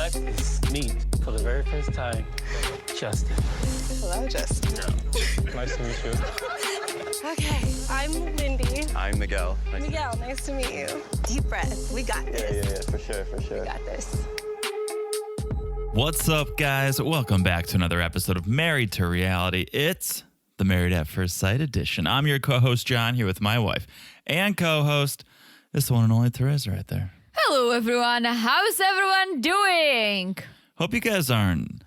life is meet for the very first time, Justin. Hello, Justin. Nice to meet you. Okay, I'm Lindy. I'm Miguel. Miguel, nice to meet you. Deep breath. We got this. Yeah, for sure. We got this. What's up, guys? Welcome back to another episode of Married to Reality. It's the Married at First Sight edition. I'm your co-host, John, here with my wife and co-host, this one and only Teresa right there. Hello, everyone. How's everyone doing? Hope you guys aren't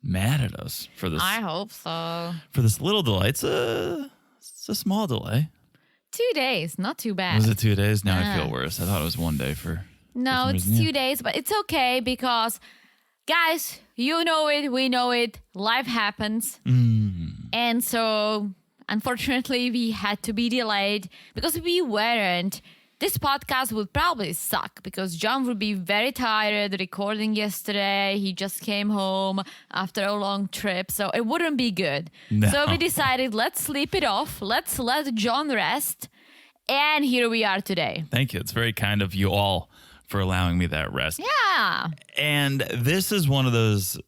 mad at us for this. I hope so. For this little delay. It's a small delay. 2 days, not too bad. Was it 2 days? Now I feel worse. I thought it was 1 day for No, some it's reason. 2 days, but it's okay because, guys, you know it, we know it, life happens. And so, unfortunately, we had to be delayed because we weren't. This podcast would probably suck because John would be very tired recording yesterday. He just came home after a long trip, so it wouldn't be good. No. So we decided, let's sleep it off. Let's let John rest. And here we are today. Thank you. It's very kind of you all for allowing me that rest. Yeah. And this is one of those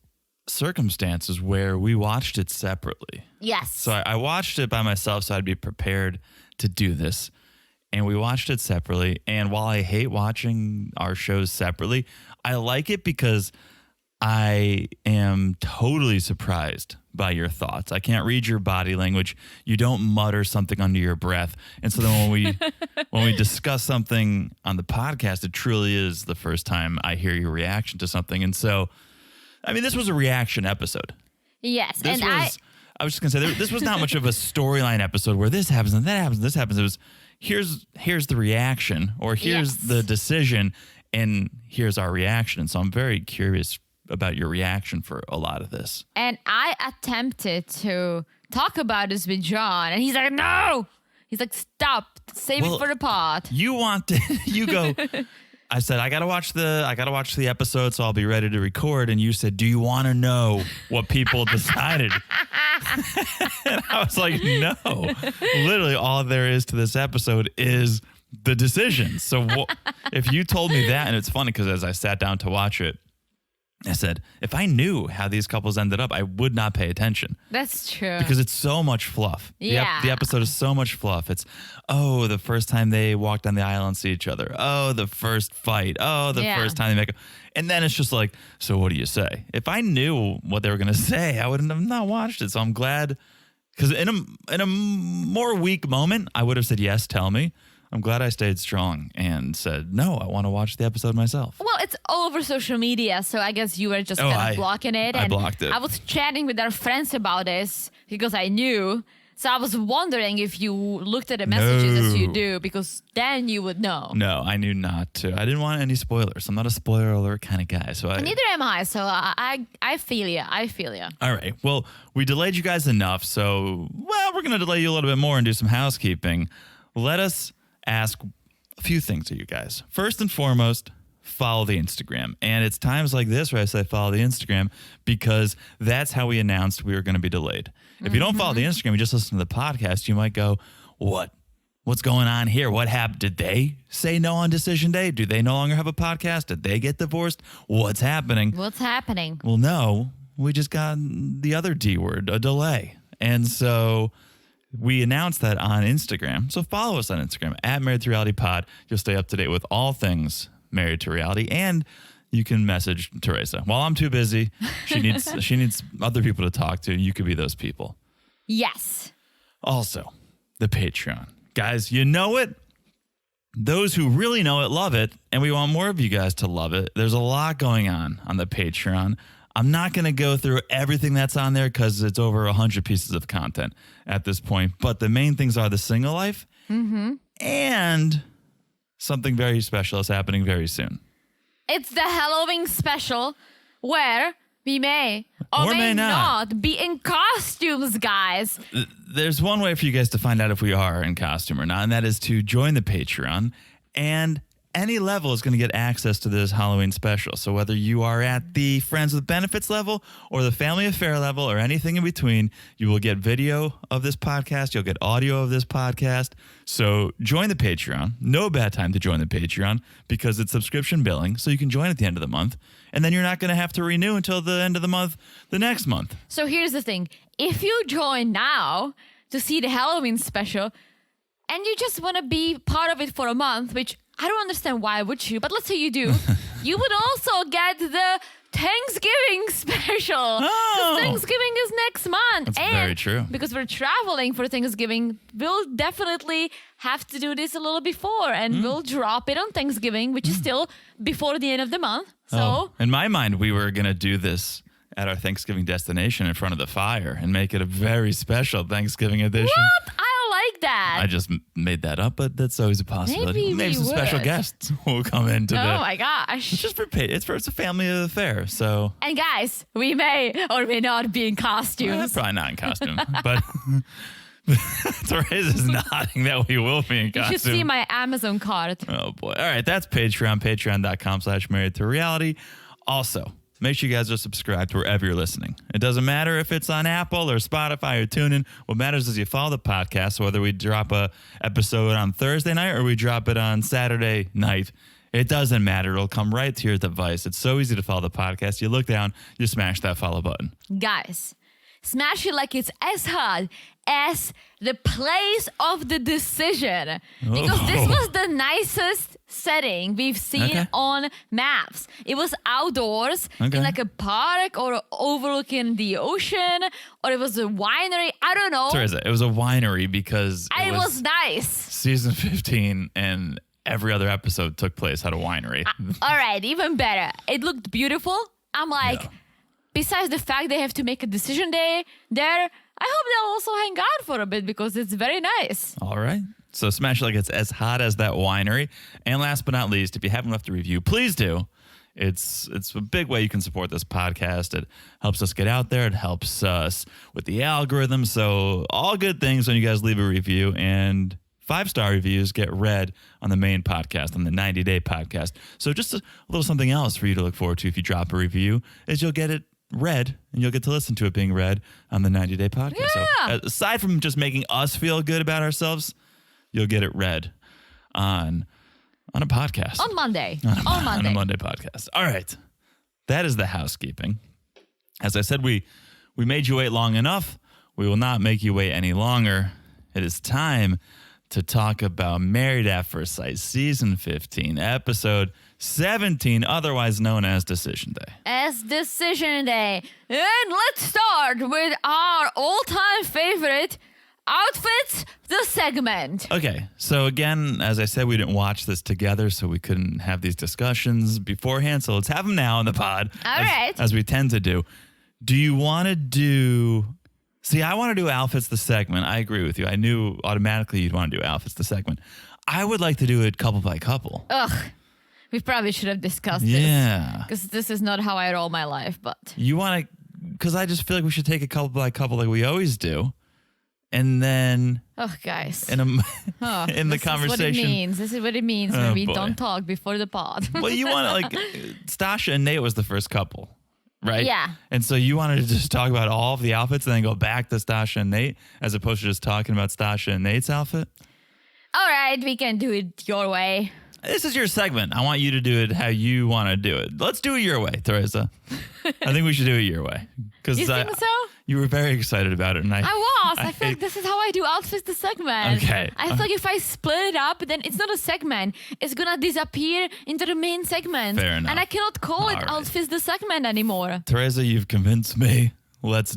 circumstances where we watched it separately. Yes. So I watched it by myself so I'd be prepared to do this. And we watched it separately. And while I hate watching our shows separately, I like it because I am totally surprised by your thoughts. I can't read your body language. You don't mutter something under your breath. And so then when we discuss something on the podcast, it truly is the first time I hear your reaction to something. And so, I mean, this was a reaction episode. Yes. This and was, I was just going to say, this was not much of a storyline episode where this happens and that happens and this happens. It was, here's the reaction, or here's the decision, and here's our reaction. And so I'm very curious about your reaction for a lot of this. And I attempted to talk about this with John, and he's like, no! He's like, stop, save it for the pod. You go, I said, I gotta watch the episode, so I'll be ready to record. And you said, do you want to know what people decided? And I was like, no. Literally, all there is to this episode is the decision. So if you told me that, and it's funny because as I sat down to watch it, I said, if I knew how these couples ended up, I would not pay attention. That's true. Because it's so much fluff. Yeah. The episode is so much fluff. It's, oh, the first time they walked down the aisle and see each other. Oh, the first fight. Oh, the first time they make a... And then it's just like, so what do you say? If I knew what they were going to say, I wouldn't have not watched it. So I'm glad, because in a more weak moment, I would have said, yes, tell me. I'm glad I stayed strong and said, no, I want to watch the episode myself. Well, it's all over social media, so I guess you were just kind of blocking it. I blocked it. I was chatting with our friends about this because I knew. So I was wondering if you looked at the messages as you do, because then you would know. No, I knew not to. I didn't want any spoilers. I'm not a spoiler alert kind of guy. So Neither am I, so I feel you. I feel you. All right. Well, we delayed you guys enough, so, we're going to delay you a little bit more and do some housekeeping. Let us ask a few things of you guys. First and foremost, follow the Instagram. And it's times like this where I say follow the Instagram because that's how we announced we were going to be delayed. If you don't follow the Instagram, you just listen to the podcast, you might go, what's going on here? What happened? Did they say no on decision day? Do they no longer have a podcast? Did they get divorced? What's happening? What's happening? Well, no, we just got the other D word, a delay. And so we announced that on Instagram. So follow us on Instagram at Married to Reality Pod. You'll stay up to date with all things Married to Reality, and you can message Teresa. While I'm too busy, she needs other people to talk to. You could be those people. Yes. Also, the Patreon. Guys, you know it. Those who really know it love it, and we want more of you guys to love it. There's a lot going on the Patreon. I'm not going to go through everything that's on there because it's over 100 pieces of content at this point. But the main things are the single life and something very special is happening very soon. It's the Halloween special where we may or may not be in costumes, guys. There's one way for you guys to find out if we are in costume or not, and that is to join the Patreon. And any level is going to get access to this Halloween special. So whether you are at the Friends with Benefits level or the Family Affair level or anything in between, you will get video of this podcast. You'll get audio of this podcast. So join the Patreon. No bad time to join the Patreon because it's subscription billing. So you can join at the end of the month. And then you're not going to have to renew until the end of the month, the next month. So here's the thing. If you join now to see the Halloween special and you just want to be part of it for a month, which I don't understand why would you, but let's say you do, you would also get the Thanksgiving special. Oh. Thanksgiving is next month. That's very true. Because we're traveling for Thanksgiving, we'll definitely have to do this a little before and we'll drop it on Thanksgiving, which is still before the end of the month. So in my mind, we were going to do this at our Thanksgiving destination in front of the fire and make it a very special Thanksgiving edition. what? I don't like that. I just made that up, but that's always a possibility. Maybe we some special would. guests will come into Oh the. my gosh. It's just for it's a family affair, so And guys, we may or may not be in costumes. probably not in costume, but Therese is nodding that we will be in You costume. should see my Amazon card. Oh boy! All right, that's Patreon. Patreon.com/Married to Reality. Also, make sure you guys are subscribed wherever you're listening. It doesn't matter if it's on Apple or Spotify or TuneIn. What matters is you follow the podcast, whether we drop a episode on Thursday night or we drop it on Saturday night. It doesn't matter. It'll come right to your device. It's so easy to follow the podcast. You look down, you smash that follow button. Guys, smash it like it's as hard as the place of the decision. Because this was the nicest setting we've seen on maps. It was outdoors in like a park or overlooking the ocean, or it was a winery. I don't know. Therese, it was a winery because It was nice. season 15 and every other episode took place at a winery. All right, even better. It looked beautiful. I'm like, besides the fact they have to make a decision day there, I hope they'll also hang out for a bit because it's very nice. All right. So smash it like it's as hot as that winery. And last but not least, if you haven't left a review, please do. It's a big way you can support this podcast. It helps us get out there. It helps us with the algorithm. So all good things when you guys leave a review, and 5-star reviews get read on the main podcast, on the 90-day podcast. So just a little something else for you to look forward to if you drop a review is you'll get it read and you'll get to listen to it being read on the 90-day podcast. Yeah. So aside from just making us feel good about ourselves, you'll get it read on a podcast. On Monday. On a Monday podcast. All right. That is the housekeeping. As I said, we made you wait long enough. We will not make you wait any longer. It is time to talk about Married at First Sight, Season 15, Episode 17, otherwise known as Decision Day. As Decision Day. And let's start with our all-time favorite Outfits, the segment. Okay, so again, as I said, we didn't watch this together, so we couldn't have these discussions beforehand. So let's have them now in the pod, All right. as we tend to do. Do you want to do... See, I want to do Outfits, the segment. I agree with you. I knew automatically you'd want to do Outfits, the segment. I would like to do it couple by couple. Ugh. We probably should have discussed this. Yeah. Because this is not how I roll my life, but... You want to... Because I just feel like we should take it couple by couple like we always do. And then... Oh, guys. In the This conversation... This is what it means when we don't talk before the pod. Well, you want to, like, Stasha and Nate was the first couple, right? Yeah. And so you wanted to just talk about all of the outfits and then go back to Stasha and Nate as opposed to just talking about Stasha and Nate's outfit? All right, we can do it your way. This is your segment. I want you to do it how you want to do it. Let's do it your way, Teresa. I think we should do it your way. You think so? You were very excited about it. And I was. I feel like this is how I do Outfits, the segment. Okay. I feel like if I split it up, then it's not a segment. It's going to disappear into the main segment. Fair enough. And I cannot call it All right. Outfits, the segment anymore. Teresa, you've convinced me. Let's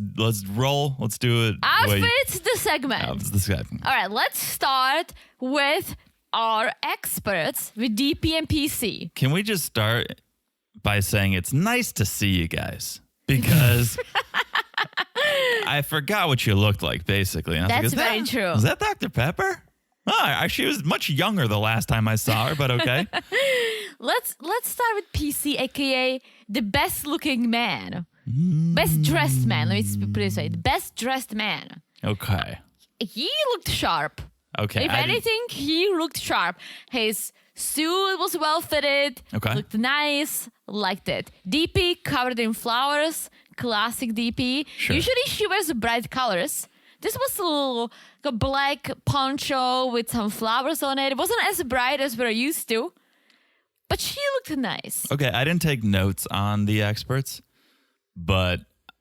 roll. Let's do it. Outfits, the segment. Outfits, the segment. All right, let's start with our experts with DP and PC. Can we just start by saying it's nice to see you guys? Because I forgot what you looked like, basically. And I was That's like, very true. Is that Dr. Pepper? Oh, she was much younger the last time I saw her, but okay. Let's start with PC, aka the best looking man. Best dressed man, let me put it this way. The best dressed man. Okay. He looked sharp. Okay. If anything, he looked sharp. His Suit was well fitted. Okay. Looked nice. Liked it. DP covered in flowers. Classic DP. Sure. Usually she wears bright colors. This was a black poncho with some flowers on it. It wasn't as bright as we're used to, but she looked nice. Okay, I didn't take notes on the experts, but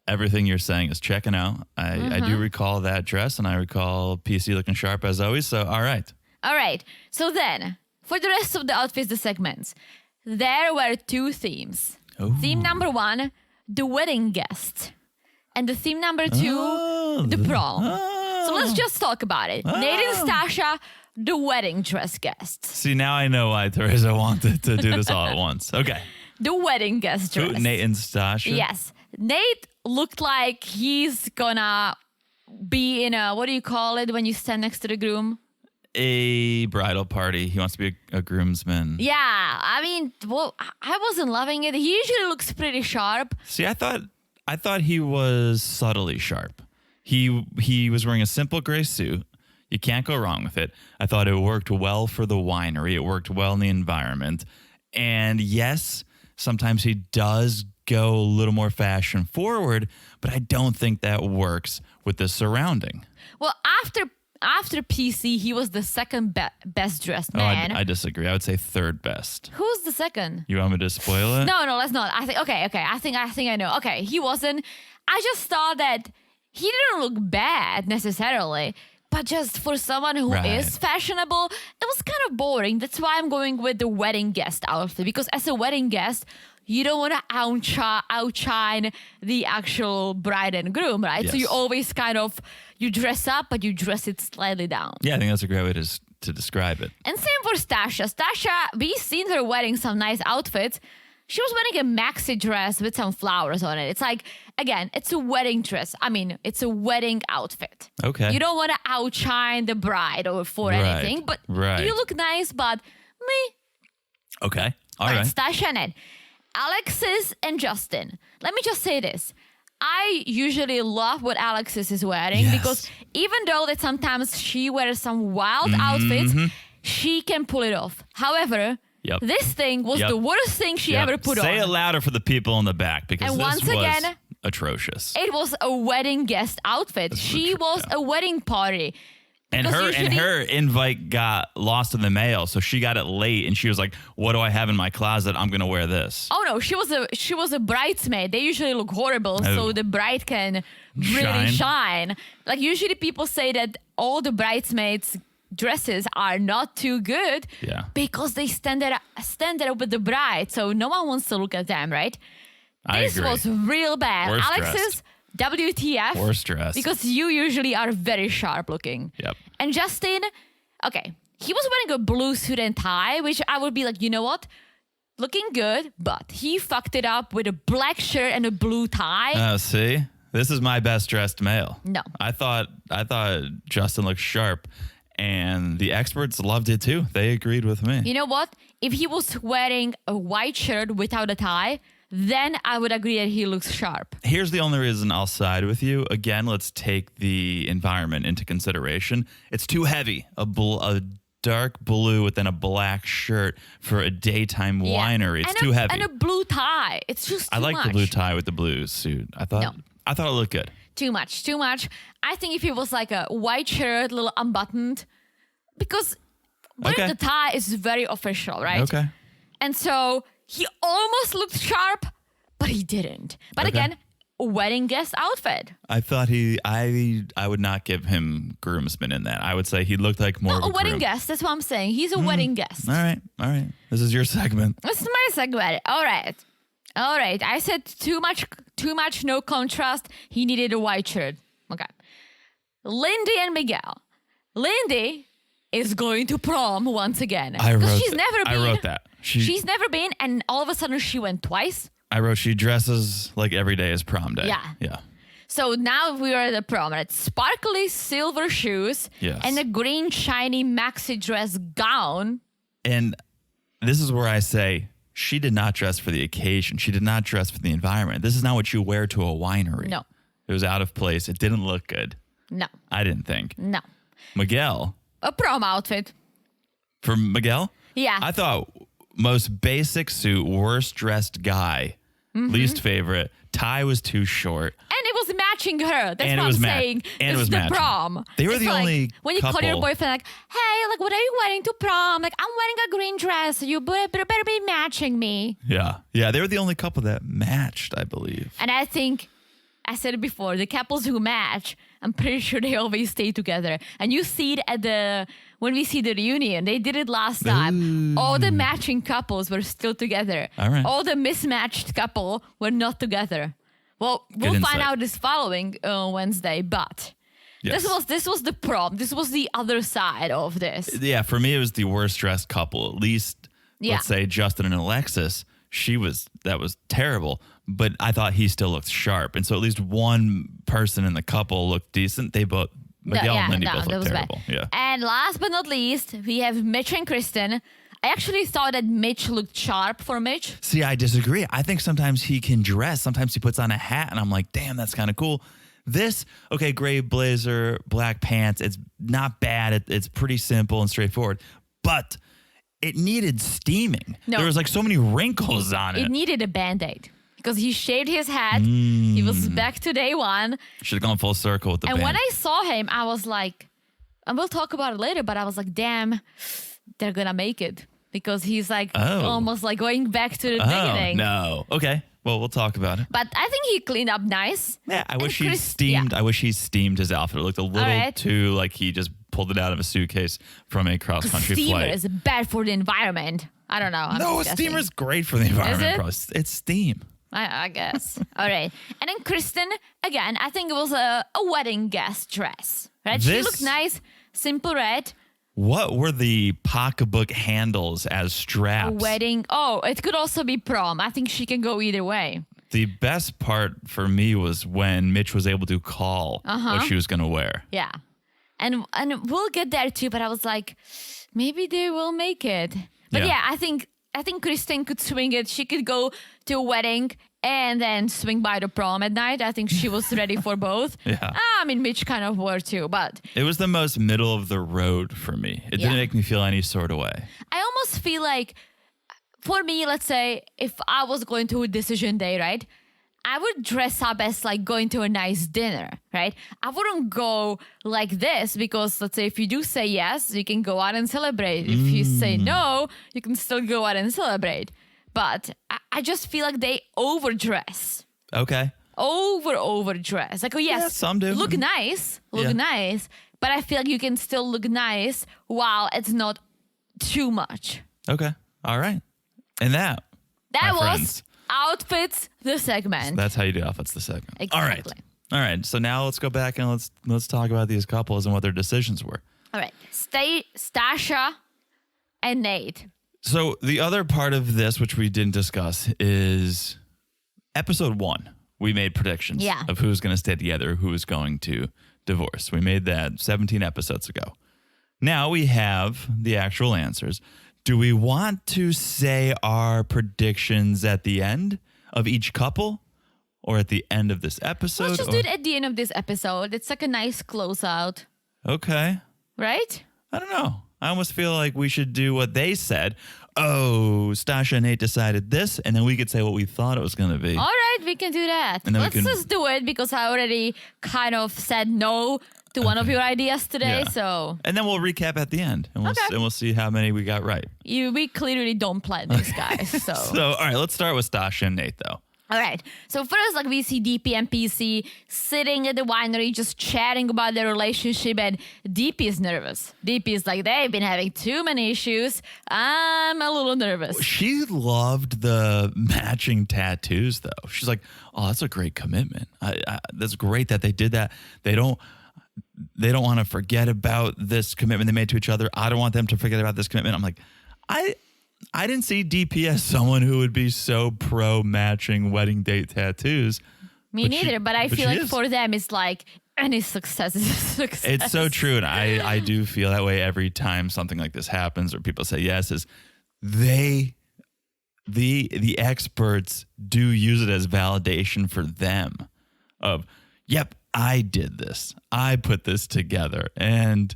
everything you're saying is checking out. I do recall that dress, and I recall PC looking sharp as always. So, all right. All right. So then, for the rest of the outfits, the segments, there were 2 themes. Ooh. Theme number 1, the wedding guest. And the theme number 2, the prom. So let's just talk about it. Nate and Stasha, the wedding dress guests. See, now I know why Teresa wanted to do this all at once. Okay. The wedding guest dress. Who, Nate and Stasha? Yes. Nate looked like he's gonna be in a, what do you call it when you stand next to the groom? A bridal party. He wants to be a groomsman. Yeah, I mean, well, I wasn't loving it. He usually looks pretty sharp. See, I thought he was subtly sharp. He was wearing a simple gray suit. You can't go wrong with it. I thought it worked well for the winery. It worked well in the environment. And yes, sometimes he does go a little more fashion forward, but I don't think that works with the surrounding. Well, after PC, he was the second best dressed man. I disagree. I would say third best. Who's the second? You want me to spoil it? No, let's not. I think okay. I think I know. Okay, he wasn't. I just thought that he didn't look bad necessarily, but just for someone who Right. is fashionable, it was kind of boring. That's why I'm going with the wedding guest outfit, because as a wedding guest, you don't want to outshine the actual bride and groom, right? So Yes. you always kind of, you dress up, but you dress it slightly down. Yeah, I think that's a great way to describe it. And same for Stasha. Stasha, we've seen her wearing some nice outfits. She was wearing a maxi dress with some flowers on it. It's like, again, it's a wedding dress. I mean, it's a wedding outfit. Okay. You don't want to outshine the bride or for Right, anything, but right. you look nice, but me. Okay. All All right, right. Stasha and Ed. Alexis and Justin. Let me just say this. I usually love what Alexis is wearing Yes. because even though that sometimes she wears some wild Mm-hmm. outfits, she can pull it off. However, Yep. this thing was Yep. the worst thing she Yep. ever put on. Say it louder for the people in the back because And this once was again, atrocious. It was a wedding guest outfit. She was yeah. a wedding party. And Because her usually- invite got lost in the mail, so she got it late, and she was like, "What do I have in my closet? I'm gonna wear this." Oh no, she was a bridesmaid. They usually look horrible, Oh. so the bride can really shine. Like usually people say that all the bridesmaids dresses are not too good Yeah. because they stand there with the bride, so no one wants to look at them, right? I This agree. was real bad. Worst Alexis, WTF? Worst dress. Because you usually are very sharp looking. Yep. And Justin, okay, he was wearing a blue suit and tie, which I would be like, you know what? Looking good, but he fucked it up with a black shirt and a blue tie. Oh, see, this is my best dressed male. No. I thought Justin looked sharp, and the experts loved it too. They agreed with me. You know what? If he was wearing a white shirt without a tie, then I would agree that he looks sharp. Here's the only reason I'll side with you. Again, let's take the environment into consideration. It's too heavy. A dark blue with then a black shirt for a daytime winery. It's And too heavy. And a blue tie. It's just too I like much. the blue tie with the blue suit. I thought it looked good. Too much. I think if it was like a white shirt, little unbuttoned, because wearing Okay. the tie is very official, right? Okay. And so he almost looked sharp, but he didn't. But Okay. again, a wedding guest outfit. I thought I would not give him groomsman in that. I would say he looked like more No, of a a wedding groom. guest. That's what I'm saying. He's a wedding guest. All right. This is your segment. That's my segue. All right. I said too much, no contrast. He needed a white shirt. Okay. Lindy and Miguel. Lindy is going to prom once again. I Because wrote she's never been. I wrote that. She's never been, and all of a sudden she went twice. I wrote she dresses like every day is prom day. Yeah. Yeah. So now we are at the prom. And it's sparkly silver shoes Yes. and a green shiny maxi dress gown. And this is where I say she did not dress for the occasion. She did not dress for the environment. This is not what you wear to a winery. No. It was out of place. It didn't look good. No, I didn't think. no. Miguel. A prom outfit. For Miguel, Yeah. I thought most basic suit, worst dressed guy, least favorite. Tie was too short. And it was matching her. That's And what it was I'm ma- saying. and it It's was the matching. prom. They were It's the like only when you call your couple- boyfriend like, hey, like, what are you wearing to prom? Like, I'm wearing a green dress. You better be matching me. Yeah. Yeah. They were the only couple that matched, I believe. And I think, I said it before, the couples who match, I'm pretty sure they always stay together. And you see it when we see the reunion. They did it last time. All the matching couples were still together. All right. All the mismatched couple were not together. Well, we'll insight. find out this following Wednesday, but Yes. this was the prom. This was the other side of this. Yeah, for me, it was the worst dressed couple. At least, Yeah. let's say Justin and Alexis. That was terrible. But I thought he still looked sharp, and so at least one person in the couple looked decent. They both, Miguel and Lindy both that looked was terrible. bad. Yeah. And last but not least, we have Mitch and Kristen. I actually thought that Mitch looked sharp for Mitch. See, I disagree. I think sometimes he can dress. Sometimes he puts on a hat, and I'm like, damn, that's kind of cool. This, okay, gray blazer, black pants. It's not bad. It's pretty simple and straightforward, but it needed steaming. No. There was like so many wrinkles on It it. needed a Band-Aid because he shaved his head. He was back to day one. Should have gone full circle with the And band. when I saw him, I was like, and we'll talk about it later, but I was like, damn, they're going to make it. Because he's like almost like going back to the beginning. No. Okay. Well, we'll talk about it. But I think he cleaned up nice. Yeah, I And wish he Chris- steamed. yeah. I wish he steamed his outfit. It looked a little right. too like he just pulled it out of a suitcase from a cross country Steamer flight. is bad for the environment. I don't know. I'm No, a just guessing. steamer's great for the environment, it? bro. It's steam. I guess. All right. And then Kristen, again, I think it was a wedding guest dress. Right? She This- looked nice, simple red. What were the pocketbook handles as straps? Wedding. Oh, it could also be prom. I think she can go either way. The best part for me was when Mitch was able to call what she was going to wear. Yeah. And we'll get there too, but I was like, maybe they will make it. But Yeah. yeah, I think Kristen could swing it. She could go to a wedding and then swing by the prom at night. I think she was ready for both. Yeah. I mean, Mitch kind of were too, but It was the most middle of the road for me. It didn't Yeah. make me feel any sort of way. I almost feel like, for me, let's say if I was going to a decision day, right? I would dress up as like going to a nice dinner, right? I wouldn't go like this because let's say if you do say yes, you can go out and celebrate. If you say no, you can still go out and celebrate. But I just feel like they overdress. Okay. Overdress. Like, oh yes, Yeah, some do. look nice, Yeah. nice. But I feel like you can still look nice while it's not too much. Okay. All right. And that That my was friends, outfits the segment. that's how you do outfits the segment. Exactly. All right. So now let's go back and let's talk about these couples and what their decisions were. All right. Stasha and Nate. So the other part of this, which we didn't discuss, is episode 1. We made predictions Yeah. of who's going to stay together, who is going to divorce. We made that 17 episodes ago. Now we have the actual answers. Do we want to say our predictions at the end of each couple or at the end of this episode? Let's just or- do it at the end of this episode. It's like a nice closeout, Okay. right? I don't know. I almost feel like we should do what they said. Oh, Stasha and Nate decided this, and then we could say what we thought it was going to be. All right, we can do that. And then we Let's can- just do it because I already kind of said no to one of your ideas today. Yeah. So And then we'll recap at the end, and Okay. we'll see how many we got right. we clearly don't plan this, guys. So. So, all right, let's start with Stasha and Nate, though. All right. So first, like we see DP and PC sitting at the winery, just chatting about their relationship, and DP is nervous. DP is like, they've been having too many issues. I'm a little nervous. She loved the matching tattoos, though. She's like, "Oh, that's a great commitment. That's great that they did that. They don't want to forget about this commitment they made to each other. I don't want them to forget about this commitment." I'm like, I didn't see DP as someone who would be so pro matching wedding date tattoos. Me neither, but I feel she like is. for them, it's like any success is a success. It's so true, and I do feel that way every time something like this happens, or people say yes. Is the experts do use it as validation for them of, yep, I did this, I put this together, and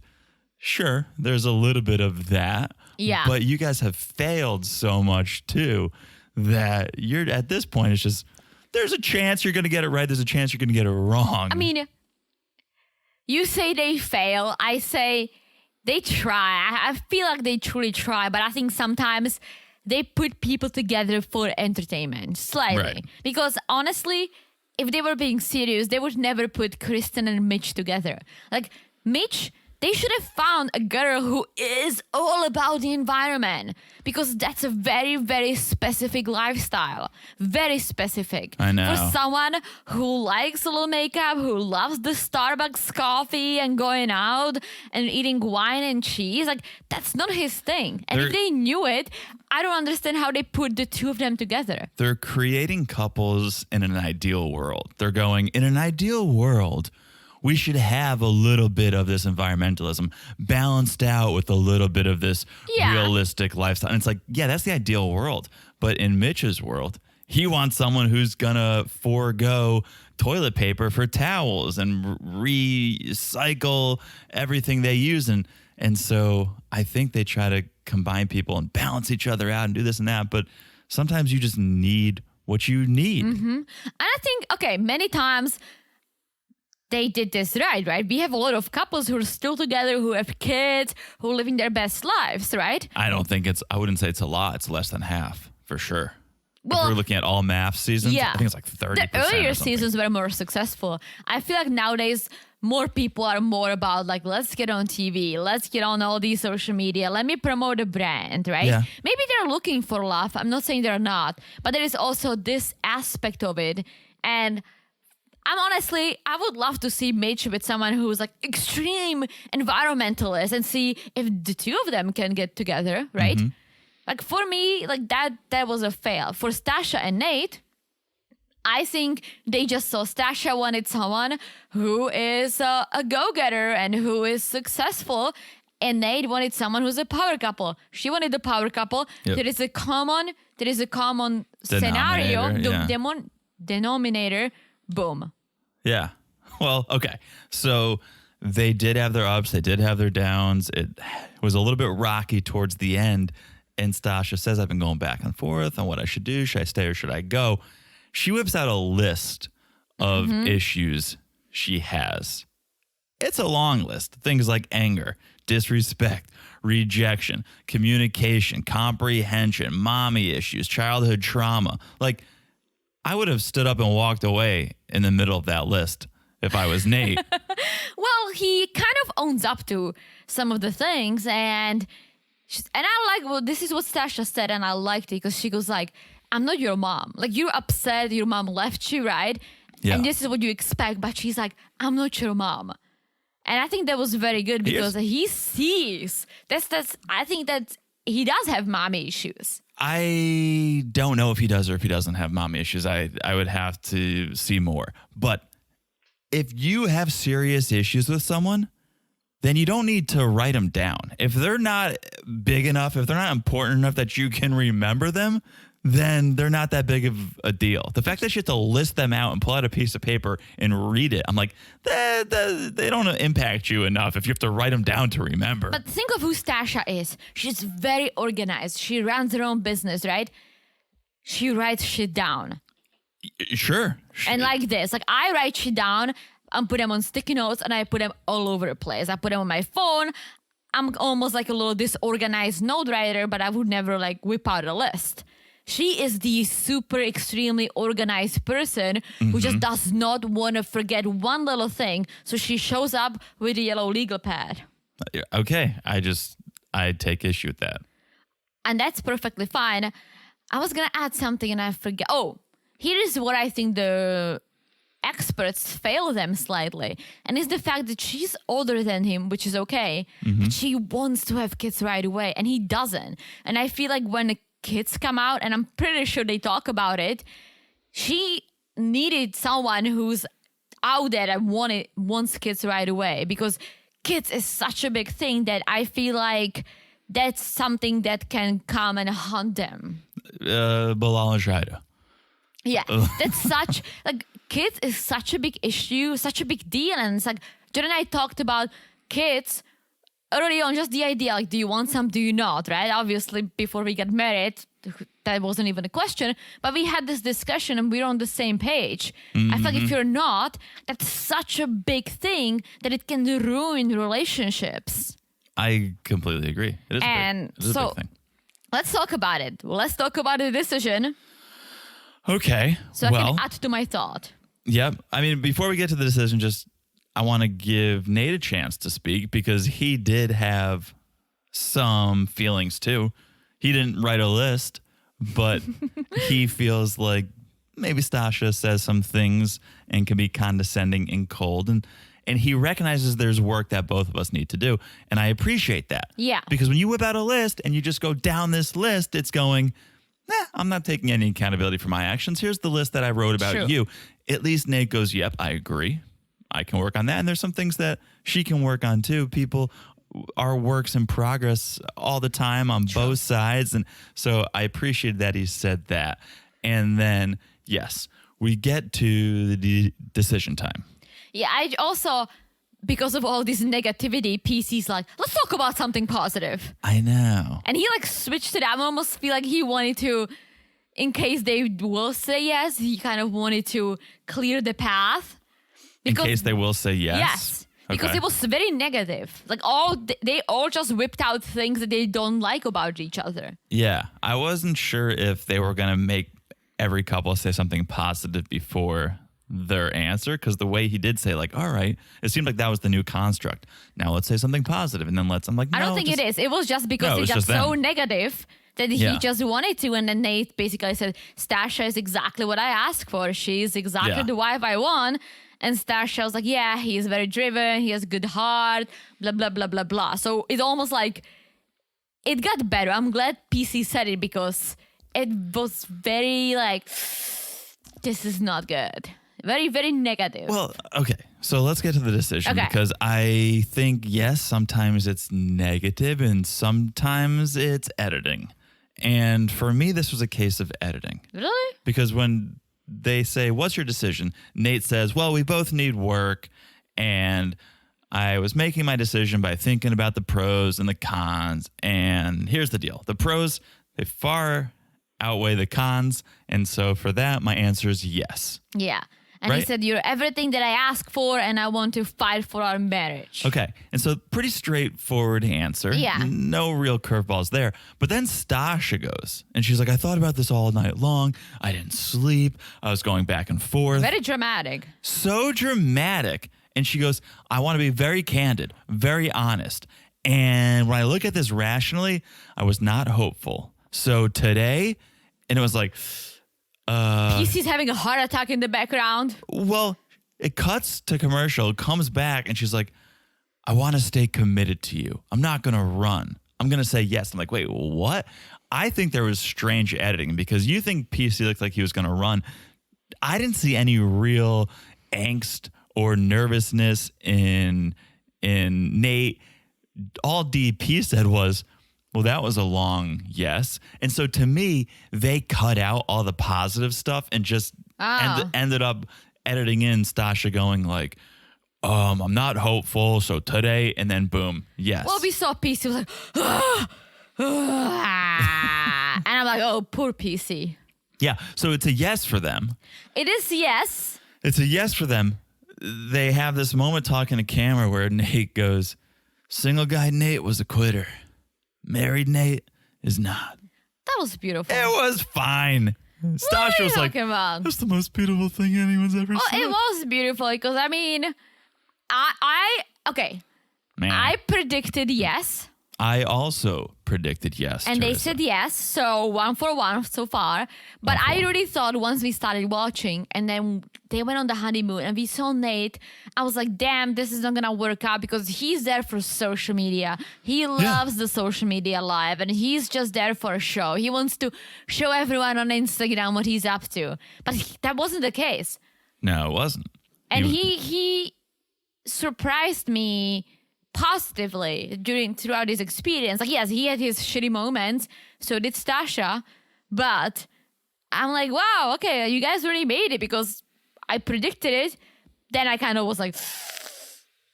sure, there's a little bit of that, Yeah. But you guys have failed so much too that you're at this point, it's just, there's a chance you're going to get it right. There's a chance you're going to get it wrong. I mean, you say they fail. I say they try. I feel like they truly try, but I think sometimes they put people together for entertainment, slightly. Right. Because honestly, if they were being serious, they would never put Kristen and Mitch together. Like, Mitch, they should have found a girl who is all about the environment, because that's a very, very specific lifestyle. Very specific. I know. For someone who likes a little makeup, who loves the Starbucks coffee and going out and eating wine and cheese, like, that's not his thing. And if they knew it, I don't understand how they put the two of them together. They're creating couples in an ideal world. They're going, in an ideal world, we should have a little bit of this environmentalism balanced out with a little bit of this realistic lifestyle. And it's like, yeah, that's the ideal world. But in Mitch's world, he wants someone who's going to forego toilet paper for towels and recycle everything they use. And so I think they try to combine people and balance each other out and do this and that. But sometimes you just need what you need. Mm-hmm. And I think, okay, many times they did this right? We have a lot of couples who are still together, who have kids, who are living their best lives, right? I wouldn't say it's a lot. It's less than half for sure. Well, if we're looking at all math seasons, yeah. I think it's like 30%. The earlier or something. seasons were more successful. I feel like nowadays more people are more about like, let's get on TV, let's get on all these social media, let me promote a brand, right? Yeah. Maybe they're looking for love. I'm not saying they're not, but there is also this aspect of it. And I would love to see Mitch with someone who's like extreme environmentalist and see if the two of them can get together, right? Mm-hmm. Like for me, like that was a fail. For Stasha and Nate, I think they just saw Stasha wanted someone who is a go-getter and who is successful. And Nate wanted someone who's a power couple. She wanted the power couple. Yep. There is a common Denominator, scenario, denominator, boom. Yeah. Well, okay. So they did have their ups. They did have their downs. It was a little bit rocky towards the end. And Stasha says, I've been going back and forth on what I should do. Should I stay or should I go? She whips out a list of issues she has. It's a long list. Things like anger, disrespect, rejection, communication, comprehension, mommy issues, childhood trauma. Like, I would have stood up and walked away in the middle of that list if I was Nate. Well, he kind of owns up to some of the things, and I like, well, this is what Stasha said, and I liked it because she goes like, I'm not your mom. Like, you're upset your mom left you, right? Yeah. And this is what you expect, but she's like, I'm not your mom. And I think that was very good because he sees I think that he does have mommy issues. I don't know if he does or if he doesn't have mommy issues. I would have to see more. But if you have serious issues with someone, then you don't need to write them down. If they're not big enough, if they're not important enough that you can remember them, then they're not that big of a deal. The fact that you have to list them out and pull out a piece of paper and read it, I'm like, they don't impact you enough if you have to write them down to remember. But think of who Stasha is. She's very organized. She runs her own business, right? She writes shit down. Sure. And like this, like I write shit down and put them on sticky notes and I put them all over the place. I put them on my phone. I'm almost like a little disorganized note writer, but I would never like whip out a list. She is the super extremely organized person who just does not want to forget one little thing. So she shows up with a yellow legal pad. Okay. I take issue with that. And that's perfectly fine. I was going to add something and I forget. Oh, here is what I think the experts fail them slightly. And it's the fact that she's older than him, which is okay. But she wants to have kids right away and he doesn't. And I feel like when the kids come out, and I'm pretty sure they talk about it, she needed someone who's out there and wants kids right away, because kids is such a big thing that I feel like that's something that can come and haunt them. Bilal and Shida. Yeah, that's such, like, kids is such a big issue, such a big deal. And it's like, Jen and I talked about kids early on, just the idea, like, do you want some, do you not, right? Obviously, before we got married, that wasn't even a question, but we had this discussion and we're on the same page. I feel like if you're not, that's such a big thing that it can ruin relationships. I completely agree. It is And big. It is a so big thing. let's talk about it. Let's talk about the decision Okay. so I can add to my thought. Yep. I mean, before we get to the decision, I want to give Nate a chance to speak because he did have some feelings too. He didn't write a list, but he feels like maybe Stasha says some things and can be condescending and cold. And he recognizes there's work that both of us need to do. And I appreciate that. Yeah. Because when you whip out a list and you just go down this list, it's going, I'm not taking any accountability for my actions. Here's the list that I wrote about True. you. At least Nate goes, yep, I agree. I can work on that. And there's some things that she can work on too. People are works in progress all the time on both sides. And so I appreciate that he said that. And then, yes, we get to the decision time. Yeah, I also, because of all this negativity, PC's like, let's talk about something positive. I know. And he like switched it up. I almost feel like he wanted to, in case they will say yes, he kind of wanted to clear the path. In case they will say yes? Yes. Because Okay. it was very negative. Like they all just whipped out things that they don't like about each other. Yeah. I wasn't sure if they were going to make every couple say something positive before their answer, because the way he did say, like, all right, it seemed like that was the new construct. Now let's say something positive, and then I'm like, no, I don't think it is. It was just because No, it it was got just so them. negative that he Yeah. just wanted to. And then Nate basically said, Stasha is exactly what I asked for. She's exactly Yeah. the wife I want. And Stasha was like, yeah, he is very driven. He has a good heart, blah, blah, blah, blah, blah. So it's almost like it got better. I'm glad PC said it because it was very like, this is not good. Very, very negative. Well, okay. So let's get to the decision Okay. because I think, yes, sometimes it's negative and sometimes it's editing. And for me, this was a case of editing Really? because when they say, what's your decision? Nate says, well, we both need work. And I was making my decision by thinking about the pros and the cons. And here's the deal. The pros, they far outweigh the cons. And so for that, my answer is yes. Yeah. And he Right? said, you're everything that I ask for and I want to fight for our marriage. Okay. And so pretty straightforward answer. Yeah. No real curveballs there. But then Stasha goes and she's like, I thought about this all night long. I didn't sleep. I was going back and forth. Very dramatic. So dramatic. And she goes, I want to be very candid, very honest. And when I look at this rationally, I was not hopeful. So today, and it was like, PC's having a heart attack in the background. well, it cuts to commercial, comes back, and she's like, I want to stay committed to you. I'm not going to run. I'm going to say yes. I'm like, wait, what? I think there was strange editing because you think PC looked like he was going to run. I didn't see any real angst or nervousness in Nate. All DP said was, well, that was a long yes. And so to me, they cut out all the positive stuff and just ended up editing in Stasha going like, I'm not hopeful. So today, and then boom, yes. Well, we saw PC was like, and I'm like, oh, poor PC. Yeah. So it's a yes for them. It is yes. It's a yes for them. They have this moment talking to camera where Nate goes, single guy Nate was a quitter. Married Nate is not. That was beautiful. It was fine. What Stasha are you was like, talking about? that's the most beautiful thing anyone's ever Oh, said. it was beautiful because I mean, okay. Man, I predicted yes, I also predicted yes. and they Teresa. said yes, so 1 for 1 so far. But I really thought once we started watching, and then they went on the honeymoon, and we saw Nate, I was like, damn, this is not gonna work out because he's there for social media. He loves the social media life, and he's just there for a show. He wants to show everyone on Instagram what he's up to, but that wasn't the case. No, it wasn't. And he surprised me positively throughout his experience. Like, yes, he had his shitty moments, so did Stasha, but I'm like, wow, okay, you guys really made it because I predicted it. Then I kind of was like,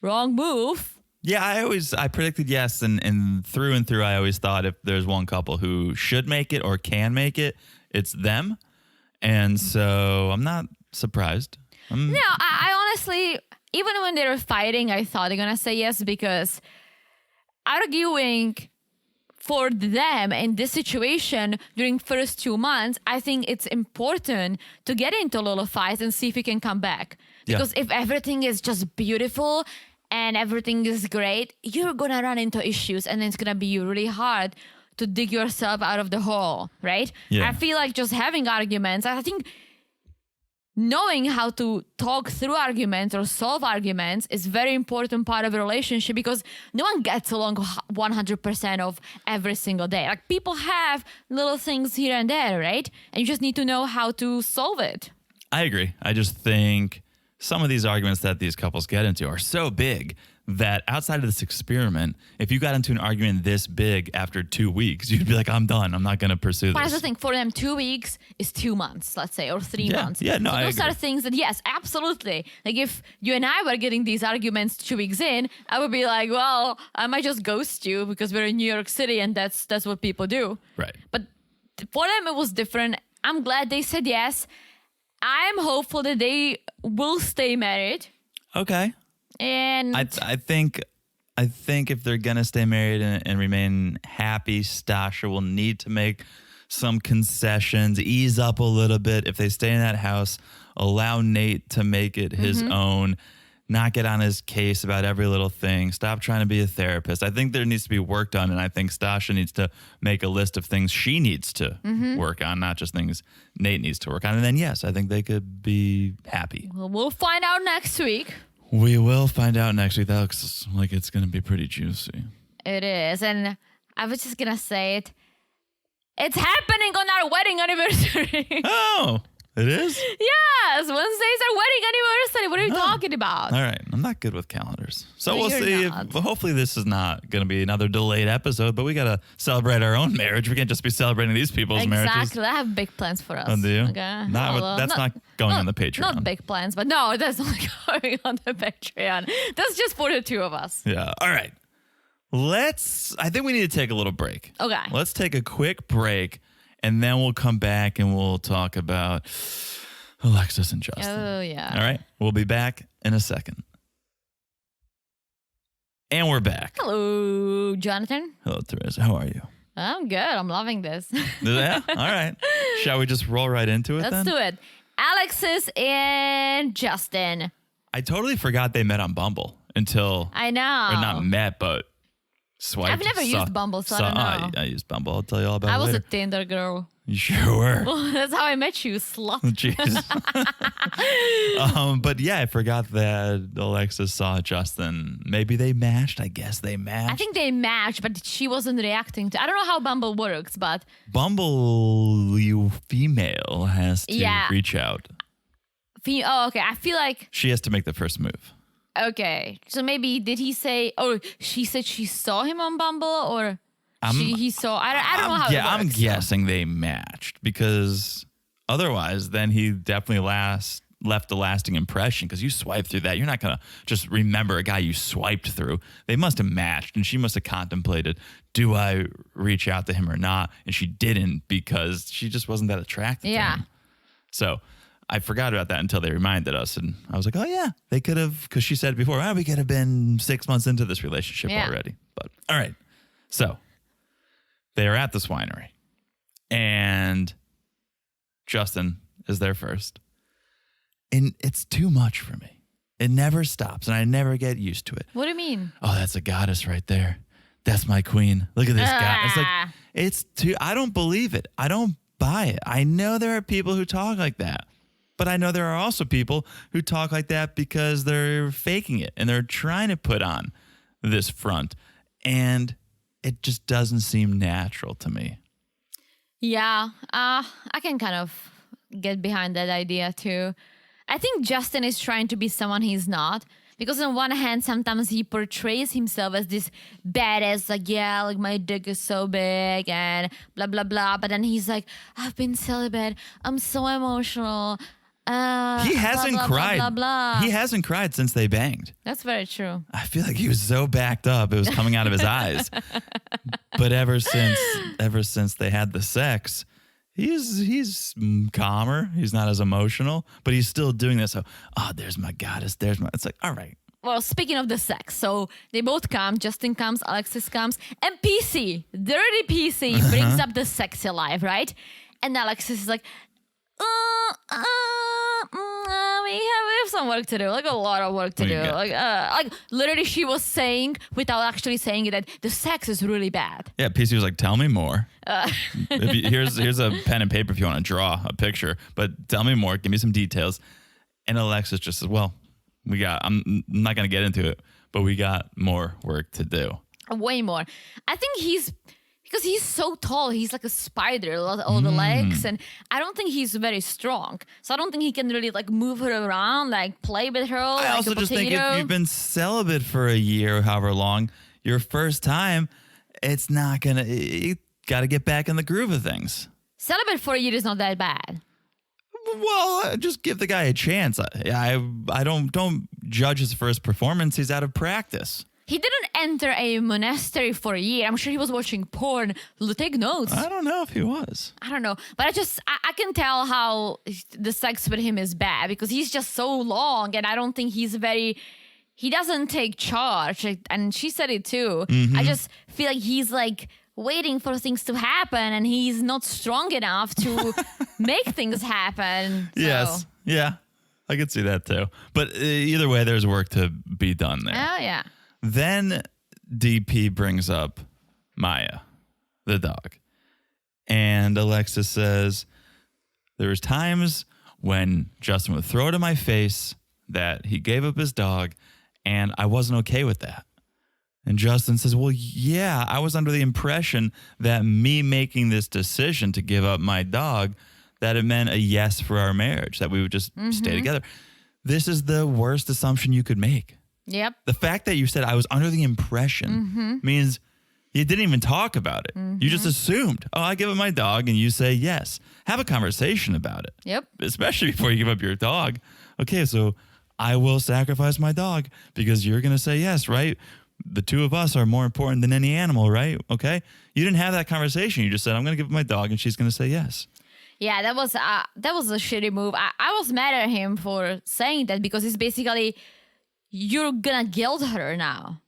wrong move. Yeah, I predicted yes, and through, I always thought if there's one couple who should make it or can make it, it's them. And so I'm not surprised. No, I honestly, even when they were fighting, I thought they're gonna say yes because arguing for them in this situation during first 2 months, I think it's important to get into a little fight and see if you can come back. Yeah. Because if everything is just beautiful and everything is great, you're gonna run into issues and it's gonna be really hard to dig yourself out of the hole, right? Yeah. I feel like just having arguments, I think knowing how to talk through arguments or solve arguments is very important part of a relationship because no one gets along 100% of every single day. Like people have little things here and there, right? And you just need to know how to solve it. I agree. I just think some of these arguments that these couples get into are so big that outside of this experiment, if you got into an argument this big after 2 weeks, you'd be like, I'm done. I'm not going to pursue But I this. just think for them, 2 weeks is 2 months, let's say, or 3 months. Yeah, no, so I those agree. are things that, yes, absolutely. Like if you and I were getting these arguments 2 weeks in, I would be like, well, I might just ghost you because we're in New York City and that's what people do. Right. But for them, it was different. I'm glad they said yes. I'm hopeful that they will stay married. Okay. And I think if they're gonna stay married and remain happy, Stasha will need to make some concessions, ease up a little bit. If they stay in that house, allow Nate to make it his own, not get on his case about every little thing. Stop trying to be a therapist. I think there needs to be work done, and I think Stasha needs to make a list of things she needs to work on, not just things Nate needs to work on. And then yes, I think they could be happy. we'll find out next week. We will find out next week. That looks like it's going to be pretty juicy. It is. And I was just going to say it. It's happening on our wedding anniversary. Oh, it is? Yes. Wednesday's our wedding anniversary. What are you talking about? All right. I'm not good with calendars. So No, we'll you're see. not. Hopefully this is not going to be another delayed episode, but we got to celebrate our own marriage. We can't just be celebrating these people's marriages. Exactly. I have big plans for us. Oh, do you? Okay. That's not going on the Patreon. Not big plans, but no, that's not going on the Patreon. That's just for the two of us. Yeah. All right. I think we need to take a little break. Okay. Let's take a quick break, and then we'll come back and we'll talk about Alexis and Justin. Oh, yeah. All right. We'll be back in a second. And we're back. Hello, Jonathan. Hello, Teresa. How are you? I'm good. I'm loving this. Yeah? All right. Shall we just roll right into it Let's then? do it. Alexis and Justin. I totally forgot they met on Bumble until, I know. or not met, but swiped. I've never used Bumble, so I don't know. I used Bumble. I'll tell you all about I it was a later. Tinder girl. You sure were. That's how I met you, slut. Jeez. But yeah, I forgot that Alexis saw Justin. Maybe they matched. I guess they matched. I think they matched, but she wasn't reacting to. I don't know how Bumble works, but Bumble, you female has to reach out. Oh, okay. I feel like She has to make the first move. okay. So maybe did he say? Oh, she said she saw him on Bumble, or he saw. I don't know how. Yeah, it works, I'm guessing they matched because otherwise, then he definitely left a lasting impression because you swipe through that. You're not going to just remember a guy you swiped through. They must have matched, and she must have contemplated, do I reach out to him or not? And she didn't because she just wasn't that attracted to him. So I forgot about that until they reminded us. And I was like, oh, yeah, they could have, because she said before, we could have been 6 months into this relationship already. But all right. So they are at this winery, and Justin is there first. And it's too much for me. It never stops, and I never get used to it. What do you mean? Oh, that's a goddess right there. That's my queen. Look at this guy. It's like, it's too, I don't believe it. I don't buy it. I know there are people who talk like that, but I know there are also people who talk like that because they're faking it and they're trying to put on this front, and it just doesn't seem natural to me. Yeah, I can kind of get behind that idea too. I think Justin is trying to be someone he's not. Because on one hand, sometimes he portrays himself as this badass, like, yeah, like my dick is so big and blah, blah, blah. But then he's like, I've been celibate. I'm so emotional. He hasn't blah, blah, cried. Blah, blah, blah. He hasn't cried since they banged. That's very true. I feel like he was so backed up, it was coming out of his eyes. But ever since they had the sex, he's calmer. He's not as emotional, but he's still doing this. So, there's my goddess. It's like, all right. Well, speaking of the sex, so they both come. Justin comes, Alexis comes, and PC, dirty PC, brings up the sexy life, right? And Alexis is like, we have some work to do, like a lot of work to do. Like literally, she was saying without actually saying it that the sex is really bad. Yeah, PC was like, "Tell me more. Here's a pen and paper if you want to draw a picture, but tell me more. Give me some details." And Alexis just says, "Well, I'm not going to get into it, but we got more work to do." Way more. I think because he's so tall, he's like a spider, all the legs, and I don't think he's very strong. So I don't think he can really like move her around, like play with her. I also just think if you've been celibate for a year or however long, your first time, it's not gonna. You got to get back in the groove of things. Celibate for a year is not that bad. Well, just give the guy a chance. I don't judge his first performance. He's out of practice. He didn't enter a monastery for a year. I'm sure he was watching porn. Take notes. I don't know if he was. I don't know. But I can tell how the sex with him is bad because he's just so long and I don't think he doesn't take charge. And she said it too. I just feel like he's like waiting for things to happen and he's not strong enough to make things happen. So. Yes. Yeah. I could see that too. But either way, there's work to be done there. Oh, yeah. Then DP brings up Maya, the dog. And Alexis says, there was times when Justin would throw it in my face that he gave up his dog, and I wasn't okay with that. And Justin says, well, yeah, I was under the impression that me making this decision to give up my dog, that it meant a yes for our marriage, that we would just stay together. This is the worst assumption you could make. Yep. The fact that you said I was under the impression means you didn't even talk about it. You just assumed, I give up my dog, and you say yes. Have a conversation about it. Yep. Especially before you give up your dog. Okay, so I will sacrifice my dog because you're going to say yes, right? The two of us are more important than any animal, right? Okay? You didn't have that conversation. You just said, I'm going to give up my dog, and she's going to say yes. Yeah, that was a shitty move. I was mad at him for saying that because it's basically... You're gonna guilt her now.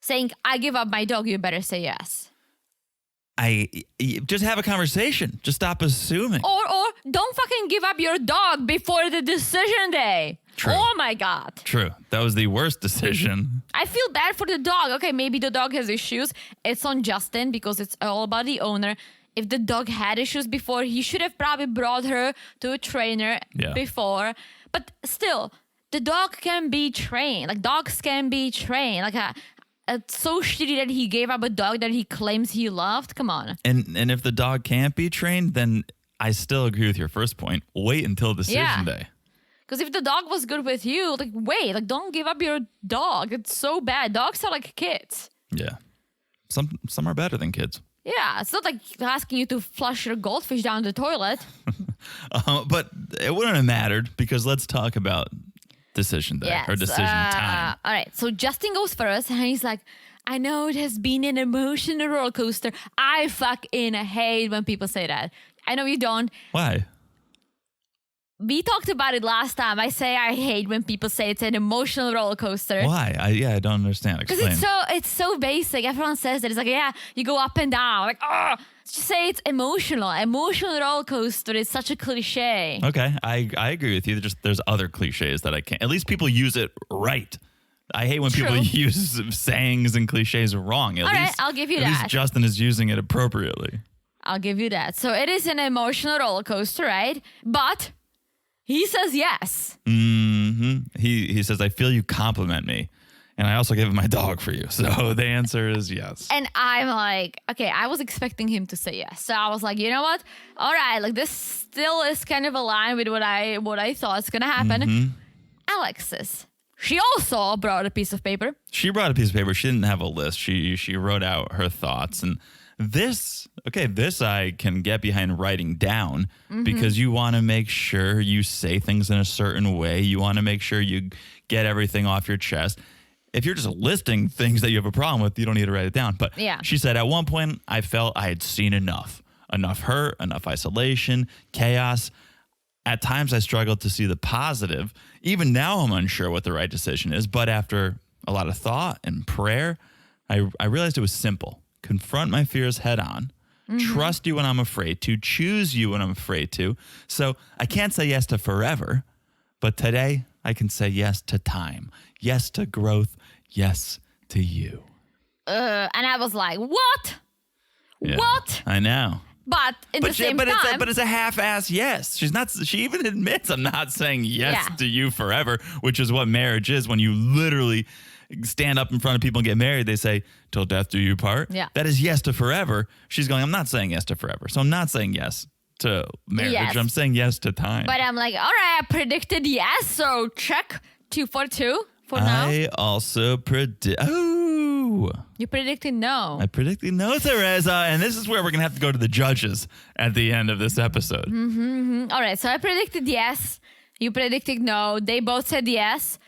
Saying, I give up my dog, you better say yes. Just have a conversation. Just stop assuming. Or don't fucking give up your dog before the decision day. True. Oh my God. True. That was the worst decision. I feel bad for the dog. Okay, maybe the dog has issues. It's on Justin because it's all about the owner. If the dog had issues before, he should have probably brought her to a trainer before. But still... The dog can be trained. Like, dogs can be trained. Like, it's so shitty that he gave up a dog that he claims he loved. Come on. And if the dog can't be trained, then I still agree with your first point. Wait until decision day. Because if the dog was good with you, like, wait. Like, don't give up your dog. It's so bad. Dogs are like kids. Yeah. Some are better than kids. Yeah. It's not like asking you to flush your goldfish down the toilet. But it wouldn't have mattered because let's talk about... decision day or decision time. All right. So Justin goes first and he's like, I know it has been an emotional roller coaster. I fucking hate when people say that. I know you don't. Why? We talked about it last time. I say I hate when people say it's an emotional roller coaster. Why? I don't understand. Explain. Because it's so basic. Everyone says that. It's like, yeah, you go up and down. Like, just say it's emotional. Emotional roller coaster is such a cliche. Okay, I agree with you. There's other cliches that I can't. At least people use it right. I hate when people use sayings and cliches wrong. All right, I'll give you that. At least Justin is using it appropriately. I'll give you that. So it is an emotional roller coaster, right? But he says yes. He says, I feel you compliment me. And I also gave my dog for you. So the answer is yes. And I'm like, okay, I was expecting him to say yes. So I was like, you know what? All right, like this still is kind of aligned with what I thought is going to happen. Alexis, she also brought a piece of paper. She brought a piece of paper. She didn't have a list. She wrote out her thoughts. And This I can get behind writing down because you want to make sure you say things in a certain way. You want to make sure you get everything off your chest. If you're just listing things that you have a problem with, you don't need to write it down. But she said at one point, I felt I had seen enough hurt, enough isolation, chaos. At times I struggled to see the positive. Even now I'm unsure what the right decision is. But after a lot of thought and prayer, I realized it was simple. Confront my fears head on, trust you when I'm afraid to, choose you when I'm afraid to. So I can't say yes to forever, but today I can say yes to time, yes to growth, yes to you. And I was like, what? Yeah, What? I know. But at the same time, it's a half-ass yes. She even admits I'm not saying yes to you forever, which is what marriage is. When you literally stand up in front of people and get married, they say, till death do you part. Yeah. That is yes to forever. She's going, I'm not saying yes to forever. So I'm not saying yes to marriage. Yes. I'm saying yes to time. But I'm like, all right, I predicted yes, so check 2 for 2 for now. I also You predicted no. I predicted no, Teresa. And this is where we're going to have to go to the judges at the end of this episode. All right, so I predicted yes. You predicted no. They both said yes.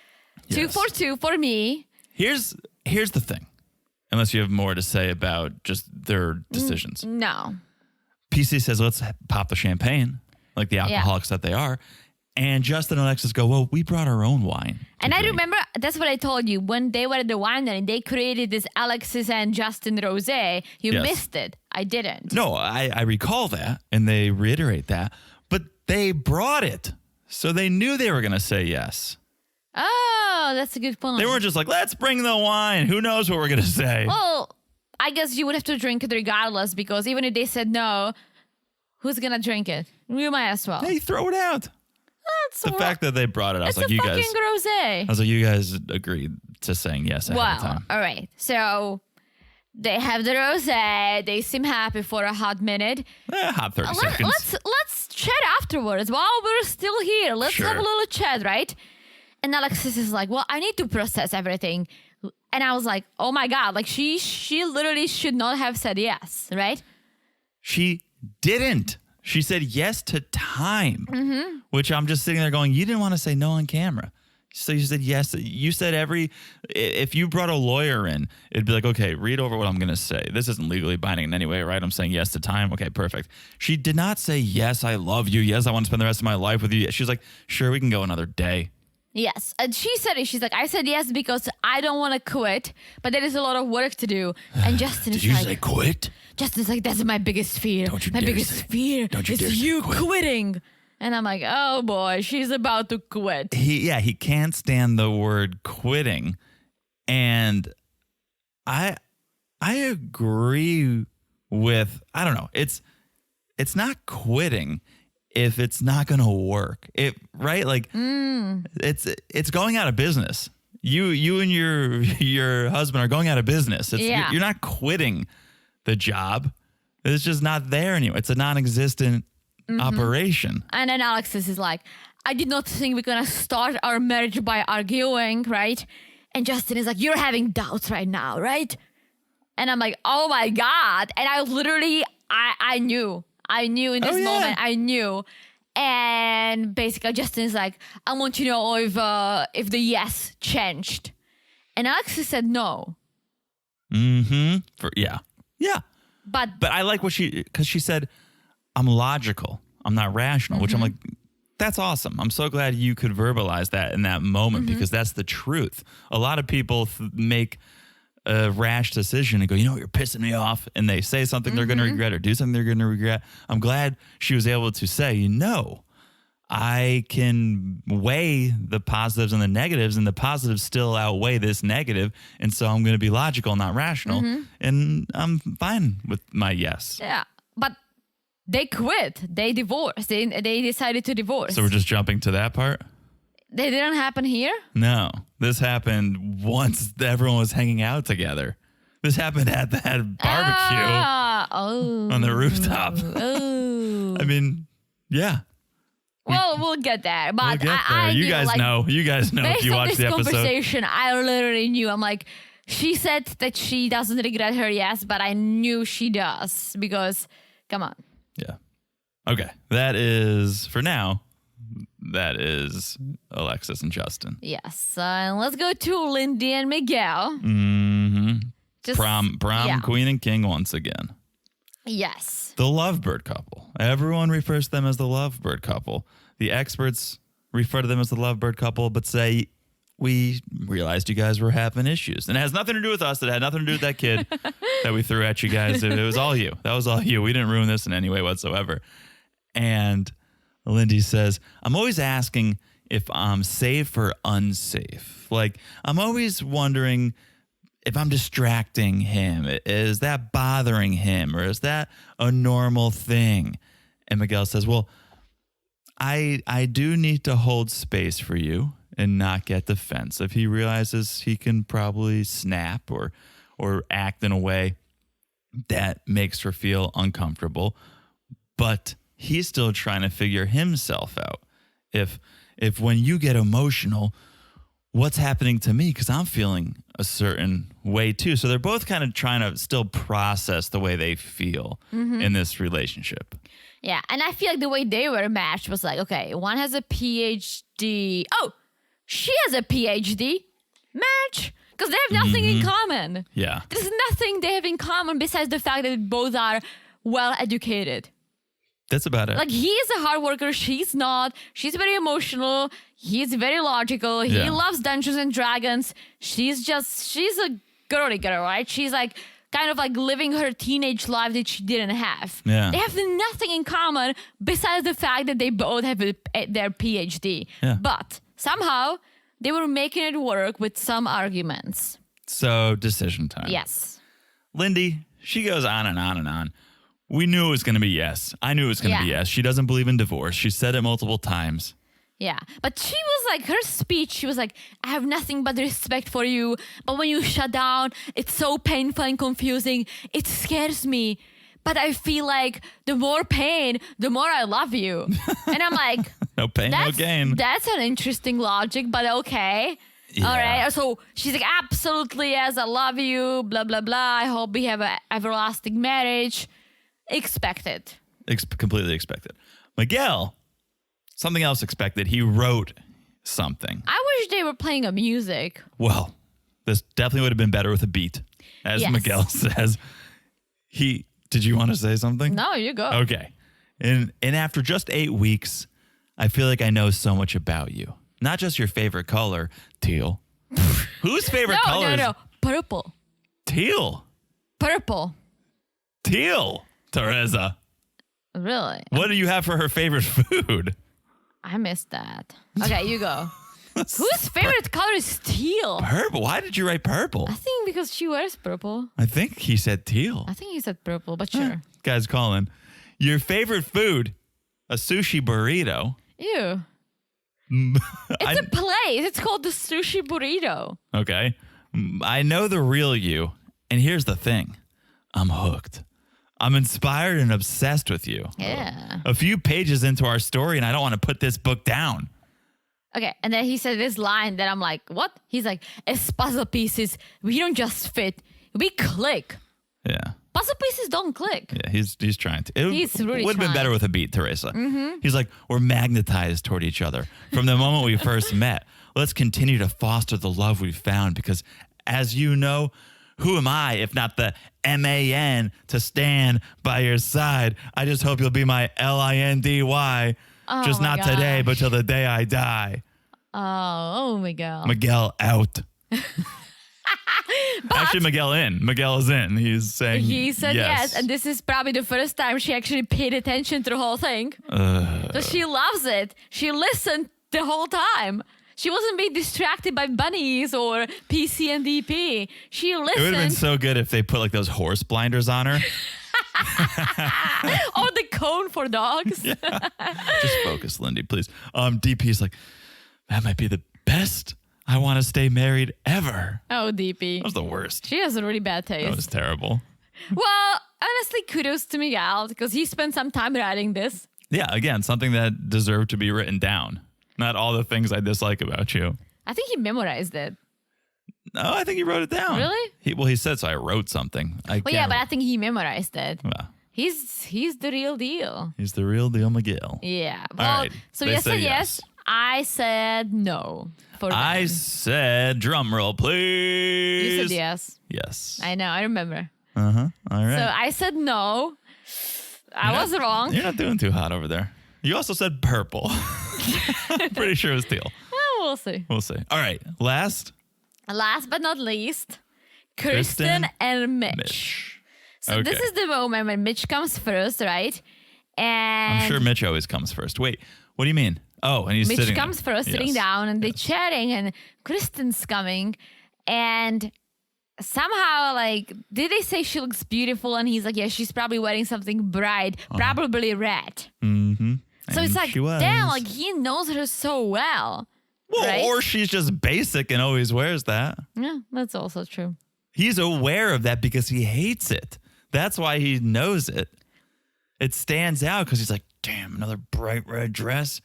2 for 2 for me. Here's the thing. Unless you have more to say about just their decisions. No. PC says, let's pop the champagne, like the alcoholics that they are. And Justin and Alexis go, well, we brought our own wine. And I remember, that's what I told you. When they were at the winery, they created this Alexis and Justin rosé. You missed it. I didn't. No, I recall that, and they reiterate that. But they brought it. So they knew they were going to say yes. Oh, that's a good point. They weren't just like, let's bring the wine. Who knows what we're going to say? Well, I guess you would have to drink it regardless, because even if they said no, who's going to drink it? You might as well. Hey, throw it out. The fact that they brought it, I was like, you guys. It's a fucking rosé. I was like, you guys agreed to saying yes ahead of time. All right. So they have the rosé. They seem happy for a hot minute. Hot 30 seconds. Let's chat afterwards while we're still here. Let's have a little chat, right? And Alexis is like, well, I need to process everything. And I was like, oh my God, like she literally should not have said yes, right? She didn't. She said yes to time, which I'm just sitting there going, you didn't want to say no on camera. So you said yes. You said if you brought a lawyer in, it'd be like, okay, read over what I'm going to say. This isn't legally binding in any way, right? I'm saying yes to time. Okay, perfect. She did not say, yes, I love you. Yes, I want to spend the rest of my life with you. She's like, sure, we can go another day. Yes. And she said it. She's like, I said yes because I don't want to quit, but there is a lot of work to do. And Justin is like... Did you say quit? Justin's like, that's my biggest fear. My biggest fear is you quitting. And I'm like, oh boy, she's about to quit. He can't stand the word quitting. And I agree with, I don't know, it's not quitting if it's not going to work. Right? Like it's going out of business. You and your husband are going out of business. You're not quitting the job. It's just not there anymore. It's a non-existent operation. And then Alexis is like, I did not think we're going to start our marriage by arguing, right? And Justin is like, you're having doubts right now, right? And I'm like, oh my God. And I literally, I knew in this moment, I knew. And basically Justin is like, I want to know if the yes changed. And Alexis said no. Yeah. But I like because she said, I'm logical. I'm not rational, which I'm like, that's awesome. I'm so glad you could verbalize that in that moment because that's the truth. A lot of people make a rash decision and go, you know what, you're pissing me off. And they say something they're going to regret or do something they're going to regret. I'm glad she was able to say, no, I can weigh the positives and the negatives, and the positives still outweigh this negative. And so I'm going to be logical, not rational. And I'm fine with my yes. Yeah. But they quit. They divorced. They decided to divorce. So we're just jumping to that part? They didn't happen here? No. This happened once everyone was hanging out together. This happened at that barbecue on the rooftop. I mean, yeah. Well, we'll get there. But we'll get there. I you knew, guys know. You guys know if you watch the episode. Based on this conversation, I literally knew. I'm like, She said that she doesn't regret her yes, but I knew she does because, come on. Yeah. Okay. That is, for now, that is Alexis and Justin. Yes. And let's go to Lindy and Miguel. Mm-hmm. Just, Prom queen and king once again. Yes. The lovebird couple. Everyone refers to them as the lovebird couple. The experts refer to them as the lovebird couple, but say, we realized you guys were having issues. And it has nothing to do with us. It had nothing to do with that kid that we threw at you guys. It was all you. That was all you. We didn't ruin this in any way whatsoever. And Lindy says, I'm always asking if I'm safe or unsafe. Like, I'm always wondering if I'm distracting him. Is that bothering him? Or is that a normal thing? And Miguel says, well, I do need to hold space for you and not get defensive. He realizes he can probably snap or act in a way that makes her feel uncomfortable, but he's still trying to figure himself out. If when you get emotional, what's happening to me? Because I'm feeling a certain way too. So they're both kind of trying to still process the way they feel in this relationship. Yeah, and I feel like the way they were matched was like, okay, one has a PhD. Oh, she has a PhD. Match. Because they have nothing in common. Yeah. There's nothing they have in common besides the fact that both are well educated. That's about it. Like, he is a hard worker. She's not. She's very emotional. He's very logical. He Yeah. loves Dungeons and Dragons. She's a girly girl, right? She's like kind of like living her teenage life that she didn't have. Yeah. They have nothing in common besides the fact that they both have their PhD. Yeah. But somehow they were making it work with some arguments. So, decision time. Yes. Lindy, she goes on and on and on. We knew it was going to be yes. I knew it was going to be Yeah. yes. She doesn't believe in divorce. She said it multiple times. Yeah, but she was like, her speech, she was like, I have nothing but respect for you. But when you shut down, it's so painful and confusing. It scares me. But I feel like the more pain, the more I love you. And I'm like, No pain, no gain. That's an interesting logic, but okay. Yeah. All right. So she's like, absolutely, yes, I love you, blah, blah, blah. I hope we have an everlasting marriage. Expected. Completely expected. Miguel, something else expected. He wrote something. I wish they were playing a music. Well, this definitely would have been better with a beat, as Yes. Miguel says. Did you want to say something? No, you go. Okay. And after just 8 weeks, I feel like I know so much about you. Not just your favorite color, teal. Whose favorite color is No. Purple. teal? Purple. Teal, Teresa. Really? What do you have for her favorite food? I missed that. Okay, you go. Whose favorite color is teal? Purple. Why did you write purple? I think because she wears purple. I think he said teal. I think he said purple, but sure. Guys calling. Your favorite food, a sushi burrito. Ew. It's a place. It's called the sushi burrito. Okay. I know the real you. And here's the thing. I'm hooked. I'm inspired and obsessed with you. Yeah. A few pages into our story, and I don't want to put this book down. Okay, and then he said this line that I'm like, what? He's like, as puzzle pieces, we don't just fit, we click. Yeah. Puzzle pieces don't click. Yeah, he's trying to. It He's really would have been trying. better with a beat, Teresa. He's like, we're magnetized toward each other from the moment we first met. Let's continue to foster the love we've found because, as you know, who am I if not the MAN to stand by your side? I just hope you'll be my LINDY. Just my not today, but gosh. till the day I die. Oh my God. Miguel out. Actually, Miguel in. Miguel is in. He's saying He said yes, and this is probably the first time she actually paid attention to the whole thing. So she loves it. She listened the whole time. She wasn't being distracted by bunnies or PC and DP. She It would have been listened. so good if they put like those horse blinders on her. Oh, the cone for dogs. Just focus, Lindy, please. DP's like, that might be the best. I want to stay married ever. Oh, DP. That was the worst. She has a really bad That taste. was terrible. Well, honestly, kudos to Miguel because he spent some time writing this. Yeah, again, something that deserved to be written down. Not all the things I dislike about you. I think he memorized it. No, I think he wrote it down. Really? He said so. I wrote something. Well, yeah, but I think he memorized it. Well, He's the real deal. he's the real deal, McGill. Yeah. Well, right. so They you said say yes. I said no. For I them. said, drum roll, please. You said yes. Yes. I know. I remember. All right. So I said no. I was wrong. You're not doing too hot over there. You also said purple. Pretty sure it was teal. Well, we'll see. We'll see. All right. Last Last but not least, Kristen and Mitch. So this Okay. is the moment when Mitch comes first, right? And I'm sure Mitch always comes first. Wait, what do you mean? Oh, and he's Mitch sitting comes there. first, sitting Yes. down, and they're chatting, and Kristen's coming, and somehow, like, did they say she looks beautiful? And he's like, yeah, she's probably wearing something bright, probably red. Mm-hmm. So it's like, she was. damn, like he knows her so well. Well, right? or she's just basic and always wears that. Yeah, that's also true. He's aware of that because he hates it. That's why he knows it. It stands out because he's like, damn, another bright red dress.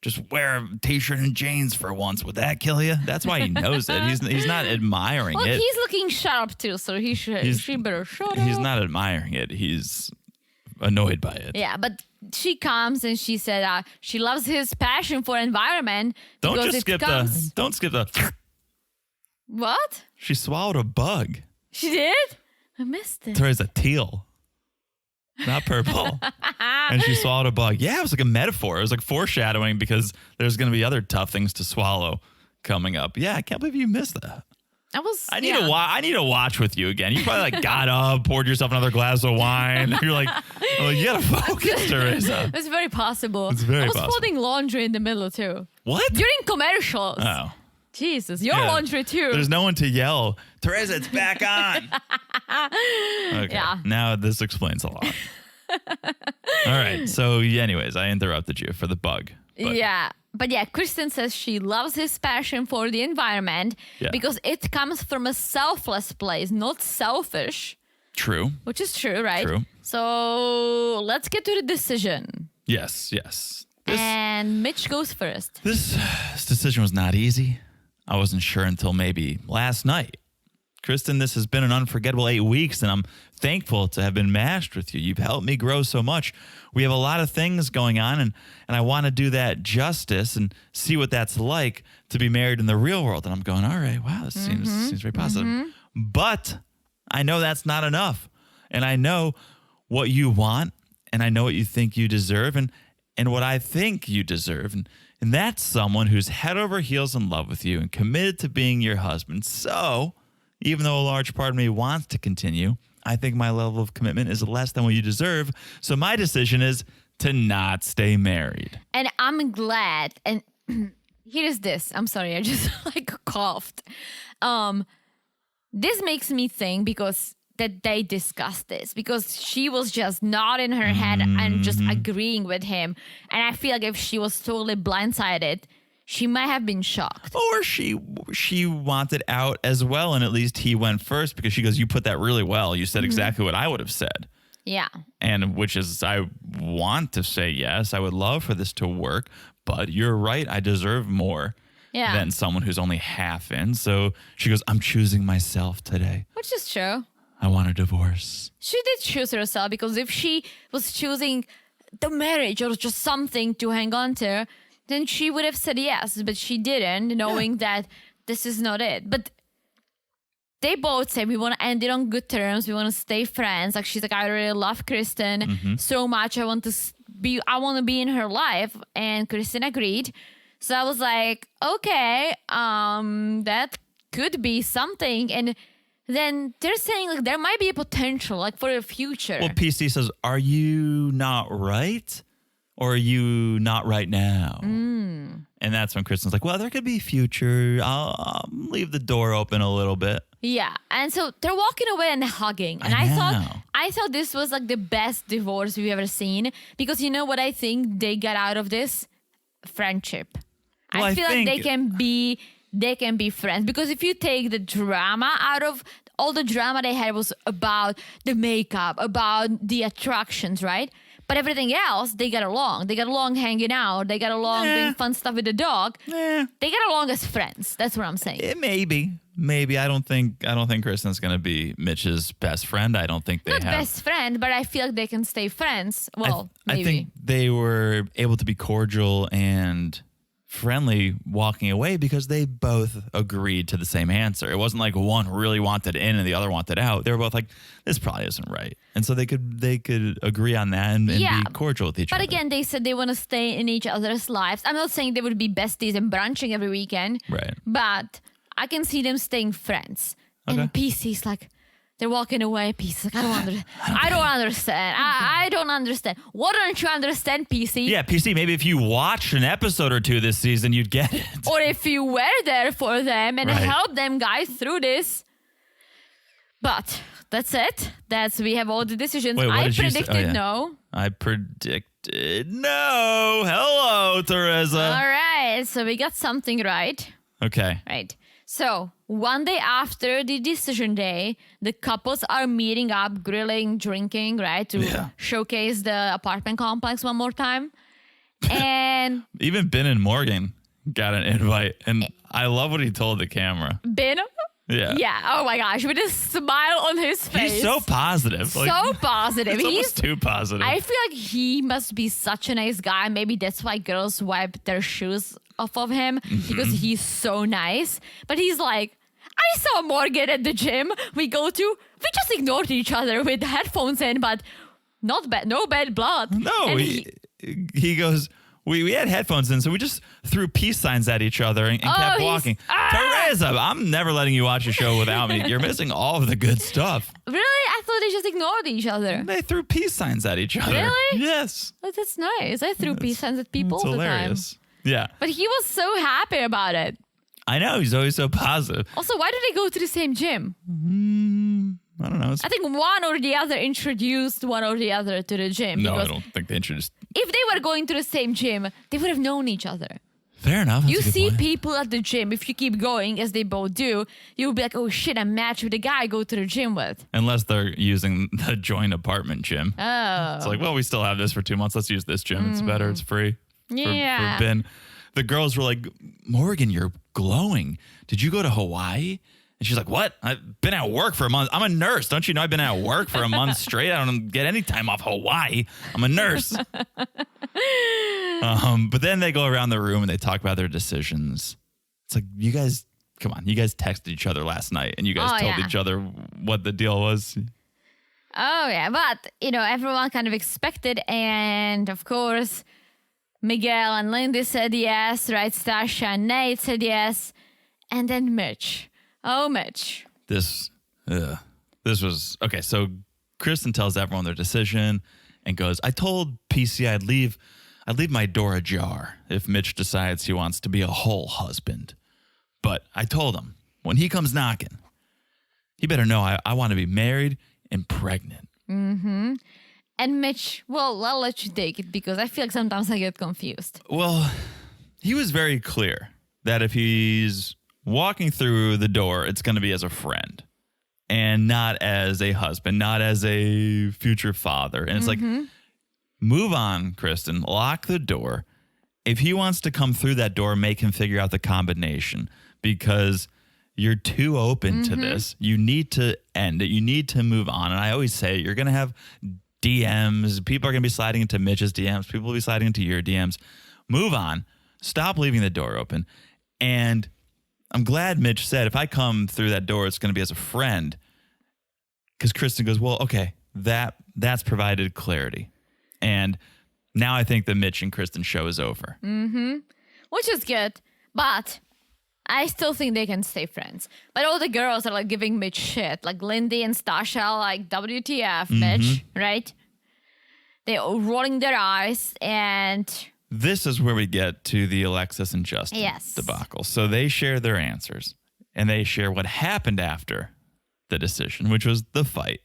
Just wear a t-shirt and jeans for once. Would that kill you? That's why he knows it. He's not admiring Well, it. he's looking sharp too, so she better shut He's up. not admiring it. He's annoyed by it. Yeah, but she comes and she said she loves his passion for environment. Don't because just it skip comes. Don't skip the. What? She swallowed a bug. She did? I missed it. There's a teal, not purple. And she swallowed a bug. Yeah, it was like a metaphor. It was like foreshadowing because there's going to be other tough things to swallow coming up. Yeah, I can't believe you missed that. I need I need to watch with you again. You probably like got up, poured yourself another glass of wine. You're like, oh, you gotta focus, Teresa. It's very possible. It's very I was possible. folding laundry in the middle too. What? During commercials. Oh, Jesus, your yeah. laundry too. There's no one to yell. Teresa, it's back on. Okay. Yeah. Now this explains a lot. All right. So, anyways, I interrupted you for the bug. But Yeah. But yeah, Kristen says she loves his passion for the environment Yeah. because it comes from a selfless place, not selfish, True. which is true, right? True. So let's get to the decision. Yes. Yes. And Mitch goes first. This decision was not easy. I wasn't sure until maybe last night. Kristen, this has been an unforgettable 8 weeks, and I'm thankful to have been matched with you. You've helped me grow so much. We have a lot of things going on, and I want to do that justice and see what that's like to be married in the real world. And I'm going, all right, wow, this seems very positive. But I know that's not enough. And I know what you want, and I know what you think you deserve, and what I think you deserve. And that's someone who's head over heels in love with you and committed to being your husband. So even though a large part of me wants to continue, I think my level of commitment is less than what you deserve. So my decision is to not stay married. And I'm glad. And here is this. I'm sorry, I just like coughed. This makes me think because that they discussed this, because she was just nodding her head and just agreeing with him. And I feel like if she was totally blindsided, she might have been shocked. Or she wanted out as well, and at least he went first because she goes, you put that really well. You said exactly what I would have said. Yeah. And which is, I want to say yes. I would love for this to work, but you're right. I deserve more than someone who's only half in. So she goes, I'm choosing myself today. Which is true. I want a divorce. She did choose herself, because if she was choosing the marriage or just something to hang on to, then she would have said yes, but she didn't, knowing that this is not it. But they both say, we want to end it on good terms. We want to stay friends. Like, she's like, I really love Kristen so much. I want to be in her life. And Kristen agreed. So I was like, okay, that could be something. And then they're saying, like, there might be a potential, like, for the future. Well, PC says, are you not right? Or are you not right now? And that's when Kristen's like, well, there could be future. I'll leave the door open a little bit. Yeah. And so they're walking away and hugging. And I thought this was like the best divorce we've ever seen. Because you know what I think they got out of this? Friendship. Well, I feel like they can be friends. Because if you take the drama out of, all the drama they had was about the makeup, about the attractions, right? But everything else, they get along. They get along hanging out. They get along doing fun stuff with the dog. They get along as friends. That's what I'm saying. Maybe. I don't think Kristen's gonna be Mitch's best friend. I don't think they Not have. best friend, but I feel like they can stay friends. Well, maybe. I think they were able to be cordial and friendly walking away because they both agreed to the same answer. It wasn't like one really wanted in and the other wanted out. They were both like, this probably isn't right. And so they could agree on that and be cordial with each other. But again, they said they want to stay in each other's lives. I'm not saying they would be besties and brunching every weekend. Right. But I can see them staying friends. Okay. And PC's like, they're walking away. PC's like, I don't understand. I don't understand. What don't you understand, PC? Yeah, PC, maybe if you watched an episode or two this season, you'd get it. Or if you were there for them and Right. help them guys through this. But that's it. We have all the decisions. Wait, what I did you say? predicted Oh, yeah. no. I predicted no. Hello, Teresa. All right. So we got something right. Okay. Right. So one day after the decision day, the couples are meeting up, grilling, drinking, right? To showcase the apartment complex one more time. And Even Ben and Morgan got an invite. And I love what he told the camera. Ben? Yeah. Yeah. Oh my gosh. With a smile on his face. He's so positive. So positive. It's almost too positive. I feel like he must be such a nice guy. Maybe that's why girls wipe their shoes off of him because he's so nice. But he's like, I saw Morgan at the gym we just ignored each other with headphones in, but no bad blood. No, And he goes, we had headphones in, so we just threw peace signs at each other and kept walking. Teresa, I'm never letting you watch a show without me. You're missing all of the good stuff. Really? I thought they just ignored each other. They threw peace signs at each other. Really? Yes. Oh, that's nice. I threw peace signs at people It's all the time. hilarious. Yeah. But he was so happy about it. I know. He's always so positive. Also, why did they go to the same gym? I don't know. I think one or the other introduced one or the other to the gym. No, I because don't think they introduced. if they were going to the same gym, they would have known each other. Fair enough. That's You a good see point. people at the gym, if you keep going, as they both do, you'll be like, oh shit, I'm matched with the guy I go to the gym with. Unless they're using the joint apartment gym. Oh. It's like, well, we still have this for 2 months. Let's use this gym. It's better. It's free. Yeah. For Ben. The girls were like, Morgan, you're glowing. Did you go to Hawaii? And she's like, what? I've been at work for a month. I'm a nurse. Don't you know I've been at work for a month straight? I don't get any time off Hawaii. I'm a nurse. But then they go around the room and they talk about their decisions. It's like, you guys, come on. You guys texted each other last night and you guys told each other what the deal was. Oh, yeah. But, everyone kind of expected. And, of course, Miguel and Lindy said yes, right? Stasha and Nate said yes. And then Mitch. Oh, Mitch. This was okay. So Kristen tells everyone their decision and goes, I told PC I'd leave my door ajar if Mitch decides he wants to be a whole husband. But I told him when he comes knocking, he better know I want to be married and pregnant. Mm-hmm. And Mitch, well, I'll let you take it because I feel like sometimes I get confused. Well, he was very clear that if he's walking through the door, it's going to be as a friend and not as a husband, not as a future father. And it's like, move on, Kristen, lock the door. If he wants to come through that door, make him figure out the combination because you're too open to this. You need to end it. You need to move on. And I always say you're going to have DMs. People are going to be sliding into Mitch's DMs. People will be sliding into your DMs. Move on. Stop leaving the door open. And I'm glad Mitch said, if I come through that door, it's going to be as a friend. Because Kristen goes, well, okay, that's provided clarity. And now I think the Mitch and Kristen show is over. Which is good. But I still think they can stay friends. But all the girls are like giving Mitch shit. Like Lindy and Stasha, like WTF, Mitch, right? They're rolling their eyes and... This is where we get to the Alexis and Justin debacle. So they share their answers and they share what happened after the decision, which was the fight.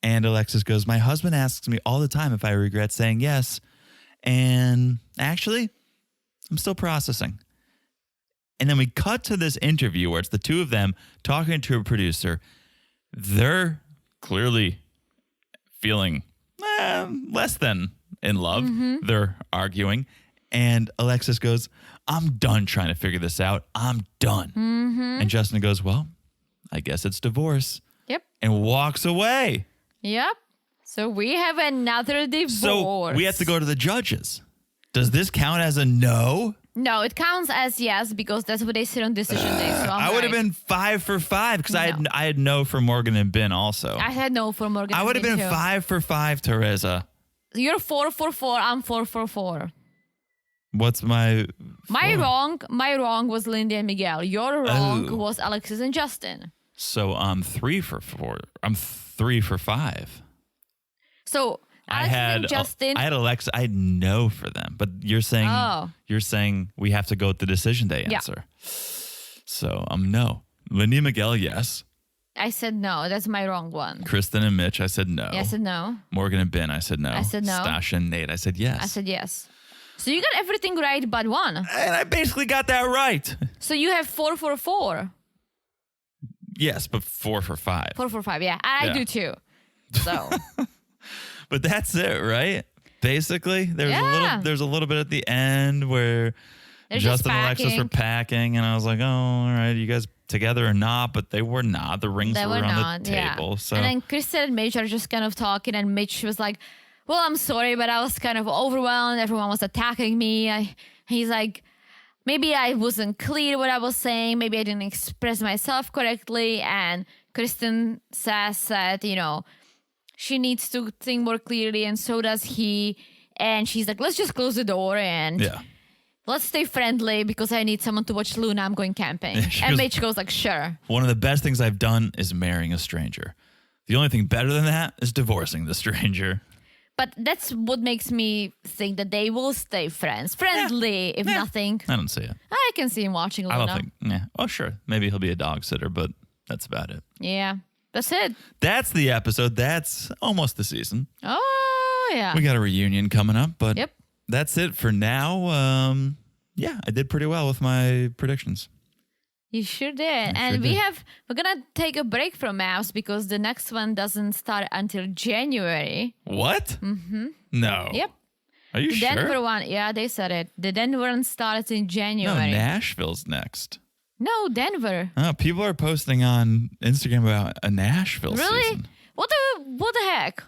And Alexis goes, my husband asks me all the time if I regret saying yes. And actually, I'm still processing. And then we cut to this interview where it's the two of them talking to a producer. They're clearly feeling less than in love. They're arguing. And Alexis goes, I'm done trying to figure this out. I'm done. And Justin goes, well, I guess it's divorce. Yep. And walks away. Yep. So we have another divorce. So we have to go to the judges. Does this count as a no? No, it counts as yes because that's what they said on decision day. So I would have been 5 for 5 because I had no for Morgan and Ben also. I had no for Morgan. I would have been too. 5 for 5, Teresa. You're 4 for 4. I'm 4 for 4. What's my My four? My wrong was Lindy and Miguel. Your wrong Oh. was Alexis and Justin. So I'm 3 for 4. I'm 3 for 5. So Alexis and Justin. I had Alexa. I had no for them, but you're saying we have to go with the decision day Yeah. answer. So I'm no. Lindy and Miguel, yes. I said no. That's my wrong one. Kristen and Mitch, I said no. Yeah, I said no. Morgan and Ben, I said no. I said no. Stasha and Nate, I said yes. I said yes. So you got everything right but one. And I basically got that right. So you have 4 for 4. Yes, but 4 for 5. 4 for 5. Yeah, I Yeah. do too. So But that's it, right? Basically, there's a little bit at the end where They're just Justin and Alexis packing. were packing, and I was like, oh, all right, you guys together or not? But they were not. The rings they were were on not. the table. Yeah. So And then Kristen and Mitch are just kind of talking, and Mitch was like, "Well, I'm sorry, but I was kind of overwhelmed. Everyone was attacking me." He's like, "Maybe I wasn't clear what I was saying. Maybe I didn't express myself correctly." And Kristen says that she needs to think more clearly, and so does he. And she's like, let's just close the door and yeah. let's stay friendly because I need someone to watch Luna. I'm going camping. She And goes- Mitch goes like, sure. One of the best things I've done is marrying a stranger. The only thing better than that is divorcing the stranger. But that's what makes me think that they will stay friends. Friendly, if nothing. I don't see it. I can see him watching Luna. I don't think. Yeah. Oh, sure. Maybe he'll be a dog sitter, but that's about it. Yeah, that's it. That's the episode. That's almost the season. Oh, yeah. We got a reunion coming up, but Yep. that's it for now. Yeah, I did pretty well with my predictions. You sure did. And sure we're going to take a break from maps because the next one doesn't start until January. What? Mm-hmm. No. Yep. Are you The sure? Denver one, yeah, they said it. The Denver one starts in No, January. Nashville's next. No, Denver. Oh, people are posting on Instagram about a Nashville Really? season. What the heck?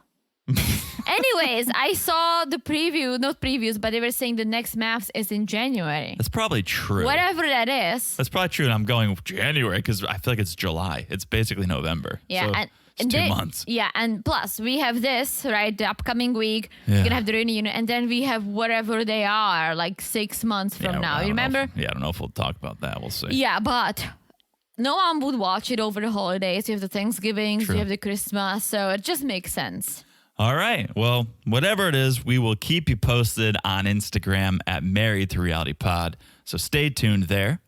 Anyways, I saw the preview, not previews, but they were saying the next maps is in January. That's probably true. Whatever that is. That's probably true, and I'm going January because I feel like it's July. It's basically November. Yeah, so and it's 2 they- months. Yeah, and plus we have this, right? The upcoming week. Yeah. We're gonna have the reunion, and then we have whatever they are, like 6 months from Yeah, now. I You don't know remember? I don't know if we'll talk about that. We'll see. Yeah, but no one would watch it over the holidays. You have the Thanksgivings, True. you have the Christmas, so it just makes sense. All right. Well, whatever it is, we will keep you posted on Instagram at Married to Reality Pod. So stay tuned there.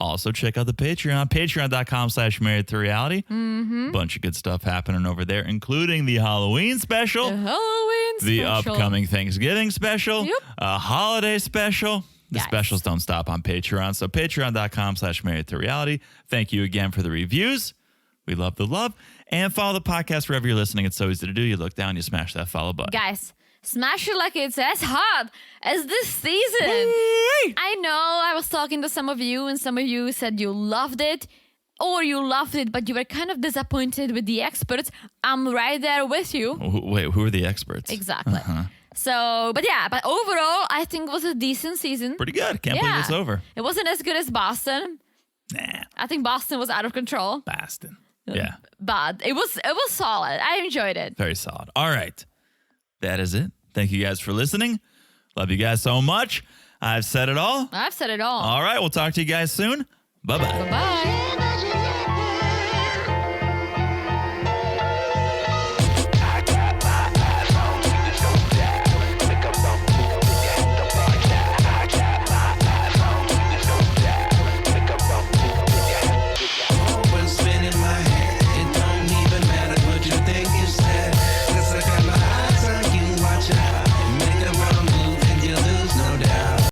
Also, check out the Patreon, patreon.com/married to reality. Bunch of good stuff happening over there, including the Halloween special, The Halloween the special. upcoming Thanksgiving special, Yep. a holiday special. The Yes. specials don't stop on Patreon. So patreon.com/married to reality. Thank you again for the reviews. We love the love. And follow the podcast wherever you're listening. It's so easy to do. You look down, you smash that follow button. Guys, smash it like it's as hot as this season. Woo-wee! I know I was talking to some of you, and some of you said you loved it, or you loved it, but you were kind of disappointed with the experts. I'm right there with you. Wait, who are the experts? Exactly. So, but overall, I think it was a decent season. Pretty good. Can't believe it's over. It wasn't as good as Boston. Nah, I think Boston was out of control, Boston. Yeah, but it was solid. I enjoyed it. very solid. All right. That is it. Thank you guys for listening. Love you guys so much. I've said it all. I've said it all. All right. We'll talk to you guys soon. Bye-bye. Bye-bye.